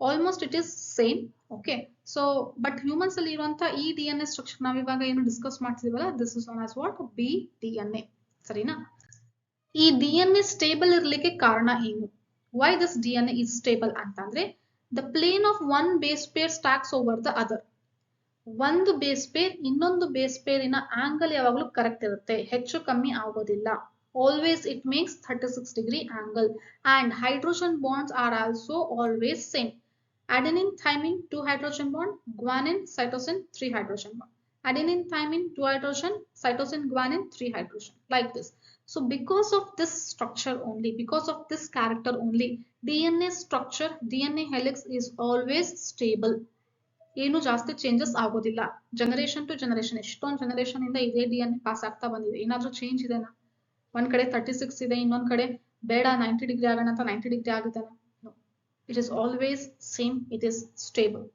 almost it is same. Okay. So but humans ಅಲ್ಲಿ ಇರುವಂತ ಈ DNA ಸ್ಟ್ರಕ್ಚರ್ ನಾವಿವಾಗ ಏನು ಡಿಸ್ಕಸ್ ಮಾಡ್ತಿದೀವಲ್ಲ, this is known as what, BDNA. ಸರಿನಾ. ಈ DNA ಸ್ಟೇಬಲ್ ಇರ್ಲಿಕ್ಕೆ ಕಾರಣ ಏನು, why this DNA is stable ಅಂತಂದ್ರೆ, the plane of one base pair stacks over the other. ಒಂದು ಬೇಸ್ ಪೇರ್ ಇನ್ನೊಂದು ಬೇಸ್ ಪೇರಿನ ಆಂಗಲ್ ಯಾವಾಗಲೂ ಕರೆಕ್ಟ್ ಇರುತ್ತೆ, ಹೆಚ್ಚು ಕಮ್ಮಿ ಆಗೋದಿಲ್ಲ. Always it makes 36 degree angle, and hydrogen bonds are also always same. Adenine, thymine, 2 hydrogen bond, guanine, cytosine, 3 hydrogen bond. Adenine, thymine, 2 hydrogen, cytosine, guanine, 3 hydrogen, like this. So because of this structure only, because of this character only, DNA structure, DNA helix is always stable. ಏನು ಜಾಸ್ತಿ ಚೇಂಜಸ್ ಆಗೋದಿಲ್ಲ. ಜನರೇಷನ್ ಟು ಜನರೇಷನ್, ಎಷ್ಟೊಂದು ಜನರೇಷನ್ ಇಂದ ಇದೇ DNA ಪಾಸ್ ಆಗ್ತಾ ಬಂದಿದೆ. ಏನಾದ್ರೂ ಚೇಂಜ್ ಇದೆನಾ? ಒಂದ್ ಕಡೆ 36 ಇದೆ, ಇನ್ನೊಂದ್ ಕಡೆ ಬೇಡ 90 ಡಿಗ್ರಿ ಆಗೋಣ ಅಂತ 90 degree ಆಗುತ್ತೇನಾ? No. It is always same, it is stable,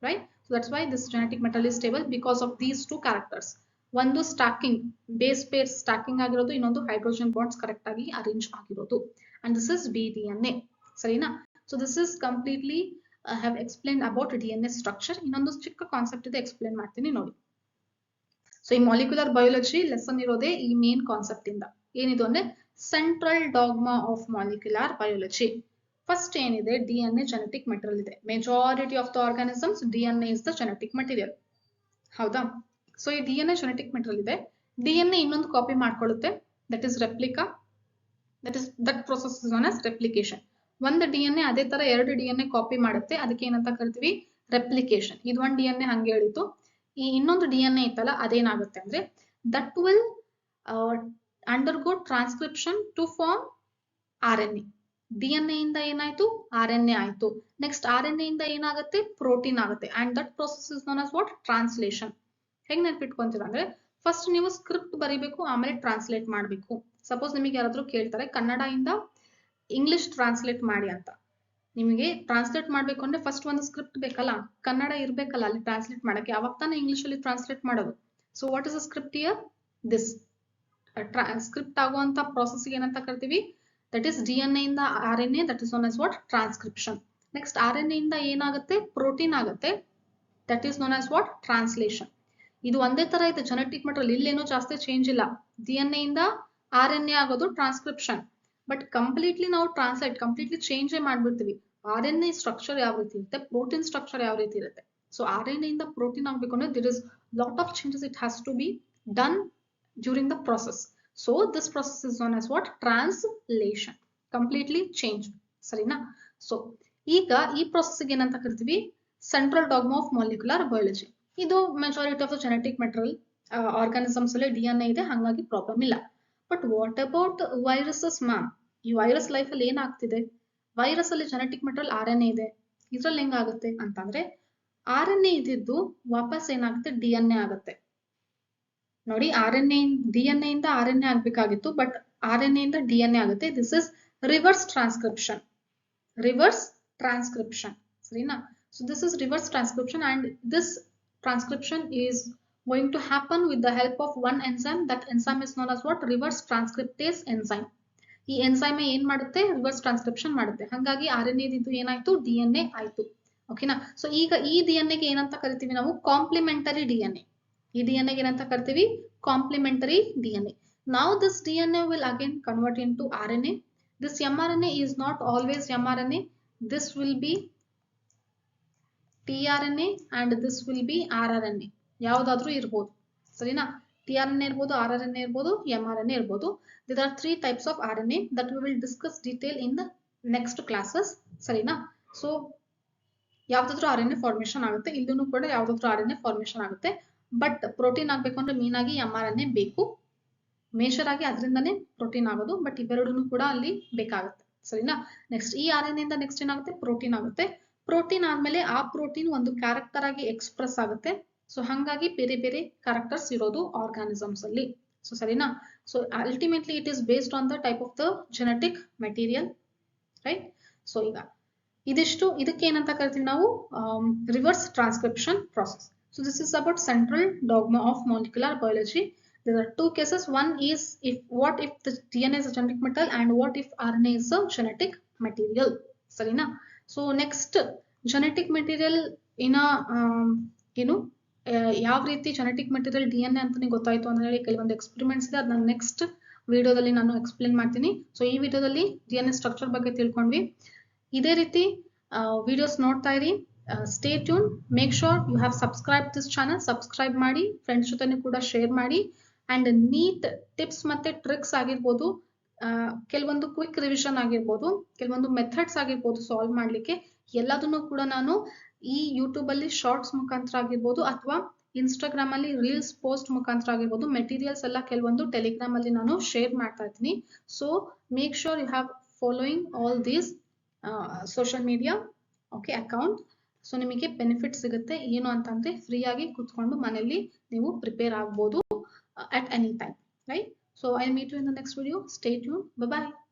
right? So that's why this genetic material is stable because of these two characters. ಒಂದು ಸ್ಟಾಕಿಂಗ್, ಬೇಸ್ ಪೇರ್ ಸ್ಟಾಕಿಂಗ್ ಆಗಿರೋದು, ಇನ್ನೊಂದು ಹೈಡ್ರೋಜನ್ ಬಾಂಡ್ಸ್ ಕರೆಕ್ಟ್ ಆಗಿ ಅರೇಂಜ್ ಆಗಿರೋದು. ಅಂಡ್ ದಿಸ್ ಇಸ್ BDNA, ಸರಿನಾ? So this is completely have explained about DNA structure. ಇನ್ನೊಂದು ಚಿಕ್ಕ ಕಾನ್ಸೆಪ್ಟ್ ಇದೆ, ಎಕ್ಸ್ಪ್ಲೇನ್ ಮಾಡ್ತೀನಿ ನೋಡಿ. ಸೊ ಈ ಮಾಲಿಕ್ಯುಲರ್ ಬಯಾಲಜಿ ಲೆಸನ್ ಇರೋದೇ ಈ ಮೇನ್ ಕಾನ್ಸೆಪ್ಟ್ ಇಂದ. ಏನಿದು ಅಂದ್ರೆ central dogma of molecular biology. First ಏನಿದೆ, DNA ಜೆನೆಟಿಕ್ ಮೆಟೀರಿಯಲ್ ಇದೆ. Majority of the organisms DNA is the genetic material, ಹೌದಾ? ಸೊ ಈ DNA ಜೆನೆಟಿಕ್ ಮೆಟೀರಿಯಲ್ ಇದೆ. DNA ಇನ್ನೊಂದು ಕಾಪಿ ಮಾಡ್ಕೊಳ್ಳುತ್ತೆ, that is replica. That process is known as replication. ಒಂದು DNA ಅದೇ ತರ 2 DNA ಕಾಪಿ ಮಾಡುತ್ತೆ, ಅದಕ್ಕೆ ಏನಂತ ಕರಿತೀವಿ? ರೆಪ್ಲಿಕೇಶನ್. ಇದು ಒಂದು DNA ಹಂಗೆ ಹೇಳಿತು. ಈ ಇನ್ನೊಂದು DNA ಇತ್ತಲ್ಲ, ಅದೇನಾಗುತ್ತೆ ಅಂದ್ರೆ that will undergo transcription to form RNA. DNA ಇಂದ ಏನಾಯ್ತು? RNA ಆಯ್ತು. ನೆಕ್ಸ್ಟ್ RNA ಇಂದ ಏನಾಗುತ್ತೆ? ಪ್ರೋಟೀನ್ ಆಗುತ್ತೆ. And that process is known as what? Translation. ಹೆಂಗ್ ನೆನ್ಪಿಟ್ಕೊಂತೀರಾ ಅಂದ್ರೆ, ಫಸ್ಟ್ ನೀವು ಸ್ಕ್ರಿಪ್ಟ್ ಬರೀಬೇಕು, ಆಮೇಲೆ ಟ್ರಾನ್ಸ್ಲೇಟ್ ಮಾಡಬೇಕು. ಸಪೋಸ್ ನಿಮಗೆ ಯಾರಾದ್ರೂ ಕೇಳ್ತಾರೆ ಕನ್ನಡ ಇಂದ ಇಂಗ್ಲಿಷ್ ಟ್ರಾನ್ಸ್ಲೇಟ್ ಮಾಡಿ ಅಂತ. ನಿಮಗೆ ಟ್ರಾನ್ಸ್ಲೇಟ್ ಮಾಡ್ಬೇಕು ಅಂದ್ರೆ ಫಸ್ಟ್ ಒಂದು ಸ್ಕ್ರಿಪ್ಟ್ ಬೇಕಲ್ಲ, ಕನ್ನಡ ಇರ್ಬೇಕಲ್ಲ ಅಲ್ಲಿ ಟ್ರಾನ್ಸ್ಲೇಟ್ ಮಾಡಕ್ಕೆ, ಅವಾಗ ತಾನೇ ಇಂಗ್ಲಿಷ್ ಅಲ್ಲಿ ಟ್ರಾನ್ಸ್ಲೇಟ್ ಮಾಡೋದು. So what is a script year? This script ಆಗುವಂತ ಪ್ರಾಸೆಸ್ ಏನಂತ ಕರಿತೀವಿ? ದಟ್ ಇಸ್ DNA ಇಂದ RNA, that is known as what? Transcription. Next RNA ಇಂದ ಏನಾಗುತ್ತೆ? ಪ್ರೋಟೀನ್ ಆಗುತ್ತೆ, that is known as what? Translation. ಇದು ಒಂದೇ ತರ ಇದೆ ಜೆನೆಟಿಕ್ ಮೆಟೀರಿಯಲ್, ಇಲ್ಲೇನೋ ಜಾಸ್ತಿ ಚೇಂಜ್ ಇಲ್ಲ. DNA ಇಂದ RNA ಆಗೋದು ಟ್ರಾನ್ಸ್ಕ್ರಿಪ್ಷನ್. ಬಟ್ ಕಂಪ್ಲೀಟ್ಲಿ ನಾವು ಕಂಪ್ಲೀಟ್ಲಿ ಚೇಂಜ್ ಮಾಡ್ಬಿಡ್ತೀವಿ. RNA ಸ್ಟ್ರಕ್ಚರ್ ಯಾವ ರೀತಿ ಇರುತ್ತೆ, ಪ್ರೋಟೀನ್ ಸ್ಟ್ರಕ್ಚರ್ ಯಾವ ರೀತಿ ಇರುತ್ತೆ. ಸೊ RNA ಇಂದ ಪ್ರೋಟೀನ್ ಆಗ್ಬೇಕು ಅಂದ್ರೆ there is lot of changes it has to be done during the process. So this process is known as what? Translation. Completely change. ಸರಿನಾ? ಸೊ ಈಗ ಈ ಪ್ರೊಸೆಸ್ ಏನಂತ ಕರಿತೀವಿ? Central dogma of molecular biology. ಇದು majority of the genetic material organisms ಅಲ್ಲಿ DNA ಇದೆ, ಹಾಗಾಗಿ ಪ್ರಾಬ್ಲಮ್ ಇಲ್ಲ. But what about viruses ma'am? ಈ ವೈರಸ್ ಲೈಫ್ ಅಲ್ಲಿ ಏನಾಗ್ತಿದೆ? ವೈರಸ್ ಅಲ್ಲಿ ಜೆನೆಟಿಕ್ ಮೆಟೀರಿಯಲ್ RNA ಇದೆ, ಇದ್ರಲ್ಲಿ ಹೆಂಗಾಗುತ್ತೆ ಅಂತಂದ್ರೆ RNA ಇದ್ದಿದ್ದು ವಾಪಸ್ ಏನಾಗುತ್ತೆ? DNA ಆಗುತ್ತೆ. ನೋಡಿ, DNA ಇಂದ RNA ಆಗ್ಬೇಕಾಗಿತ್ತು, ಬಟ್ RNA ಇಂದ DNA ಆಗುತ್ತೆ. This is reverse transcription. Reverse transcription, ಸರಿನಾ? So this is reverse transcription, and this transcription is going to happen with the help of one enzyme. That enzyme is known as what? Reverse transcriptase enzyme. ಈ enzyme ಏನ್ ಮಾಡುತ್ತೆ? ರಿವರ್ಸ್ ಟ್ರಾನ್ಸ್ಕ್ರಿಪ್ಷನ್ ಮಾಡುತ್ತೆ. ಹಾಗಾಗಿ RNA ಇದ್ದು ಏನಾಯ್ತು? DNA ಆಯ್ತು. ಓಕೆನಾ? ಸೊ ಈಗ ಈ DNA ಗೆ ಏನಂತ ಕರಿತೀವಿ ನಾವು? Complementary DNA. ಈ DNA ಗೆ ಏನಂತ ಕರಿತೀವಿ? Complementary DNA. Now this DNA will again convert into RNA. This mRNA is not always mRNA. This will be tRNA and this will be rRNA. ಯಾವುದಾದ್ರೂ ಇರಬಹುದು, ಸರಿನಾ? tRNA ಇರಬಹುದು, rRNA ಇರಬಹುದು, mRNA ಇರಬಹುದು. There are 3 types of RNA that we will discuss detail in the next classes, ಸರಿನಾ? ಸೊ ಯಾವ್ದಾದ್ರೂ RNA ಫಾರ್ಮೇಶನ್ ಆಗುತ್ತೆ, ಇಲ್ಲೂ ಕೂಡ ಯಾವ್ದಾದ್ರೂ RNA ಫಾರ್ಮೇಶನ್ ಆಗುತ್ತೆ. ಬಟ್ ಪ್ರೋಟೀನ್ ಆಗ್ಬೇಕು ಅಂದ್ರೆ ಮೇನ್ ಆಗಿ mRNA ಬೇಕು, ಮೇಜರ್ ಆಗಿ ಅದರಿಂದನೇ ಪ್ರೋಟೀನ್ ಆಗೋದು. ಬಟ್ ಇವೆರಡೂ ಕೂಡ ಅಲ್ಲಿ ಬೇಕಾಗುತ್ತೆ, ಸರಿನಾ? ನೆಕ್ಸ್ಟ್ ಈ RNA ಇಂದ ನೆಕ್ಸ್ಟ್ ಏನಾಗುತ್ತೆ? ಪ್ರೋಟೀನ್ ಆಗುತ್ತೆ. ಪ್ರೋಟೀನ್ ಆದ್ಮೇಲೆ ಆ ಪ್ರೋಟೀನ್ ಒಂದು ಕ್ಯಾರೆಕ್ಟರ್ ಆಗಿ ಎಕ್ಸ್ಪ್ರೆಸ್ ಆಗುತ್ತೆ. ಸೊ ಹಾಗಾಗಿ ಬೇರೆ ಬೇರೆ ಕ್ಯಾರೆಕ್ಟರ್ಸ್ ಇರೋದು ಆರ್ಗಾನಿಸಮ್ಸ್ ಅಲ್ಲಿ. ಸೊ ಸರಿನಾ? So ultimately it is based on the type of the genetic material, right? So ಈಗ ಇದಿಷ್ಟು, ಇದಕ್ಕೆ ಏನಂತ ಕರಿತೀವಿ ನಾವು? Reverse transcription process. So this is about central dogma of molecular biology. There are 2 cases. One is what if the DNA is a genetic material and what if RNA is a genetic material, ಸರಿನಾ? ಸೊ ನೆಕ್ಸ್ಟ್ ಜೆನೆಟಿಕ್ ಮೆಟೀರಿಯಲ್ ಇನ್ನ ಏನು ಯಾವ ರೀತಿ ಜೆನೆಟಿಕ್ ಮೆಟೀರಿಯಲ್ DNA ಅಂತಾನೆ ಗೊತ್ತಾಯ್ತು ಅಂತ ಹೇಳಿ ಕೆಲವೊಂದು ಎಕ್ಸ್ಪೆರಿಮೆಂಟ್ಸ್ ಇದೆ, ಅದನ್ನ ನೆಕ್ಸ್ಟ್ ವಿಡಿಯೋದಲ್ಲಿ ನಾನು ಎಕ್ಸ್ಪ್ಲೇನ್ ಮಾಡ್ತೀನಿ. ಸೊ ಈ ವಿಡಿಯೋದಲ್ಲಿ DNA ಸ್ಟ್ರಕ್ಚರ್ ಬಗ್ಗೆ ತಿಳ್ಕೊಂಡ್ವಿ. ಇದೇ ರೀತಿ ವಿಡಿಯೋಸ್ ನೋಡ್ತಾ ಇರಿ. Stay tune. Make sure you have subscribe this channel. Subscribe ಮಾಡಿ, ಫ್ರೆಂಡ್ಸ್ ಜೊತೆನೂ ಕೂಡ ಶೇರ್ ಮಾಡಿ. ಅಂಡ್ ನೀಟ್ ಟಿಪ್ಸ್ ಮತ್ತೆ ಟ್ರಿಕ್ಸ್ ಆಗಿರ್ಬೋದು, ಕೆಲವೊಂದು ಕ್ವಿಕ್ ರಿವಿಷನ್ ಆಗಿರ್ಬೋದು, ಕೆಲವೊಂದು ಮೆಥಡ್ಸ್ ಆಗಿರ್ಬೋದು ಸಾಲ್ವ್ ಮಾಡ್ಲಿಕ್ಕೆ ಎಲ್ಲದನ್ನು ಕೂಡ ನಾನು ಈ ಯೂಟ್ಯೂಬ್ ಅಲ್ಲಿ ಶಾರ್ಟ್ಸ್ ಮುಖಾಂತರ ಆಗಿರ್ಬೋದು ಅಥವಾ ಇನ್ಸ್ಟಾಗ್ರಾಮ್ ಅಲ್ಲಿ ರೀಲ್ಸ್ ಪೋಸ್ಟ್ ಮುಖಾಂತರ ಆಗಿರ್ಬೋದು ಮೆಟೀರಿಯಲ್ಸ್ ಎಲ್ಲ ಕೆಲವೊಂದು ಟೆಲಿಗ್ರಾಮ್ ಅಲ್ಲಿ ನಾನು ಶೇರ್ ಮಾಡ್ತಾ ಇದ್ದೀನಿ. So make sure you have following all these social media okay account. So ನಿಮಗೆ ಬೆನಿಫಿಟ್ ಸಿಗುತ್ತೆ. ಏನು ಅಂತಂದ್ರೆ ಫ್ರೀ ಆಗಿ ಕೂತ್ಕೊಂಡು ಮನೆಯಲ್ಲಿ ನೀವು ಪ್ರಿಪೇರ್ ಆಗ್ಬೋದು at any time, right? So I'll meet you in the next video. Stay tuned. Bye bye.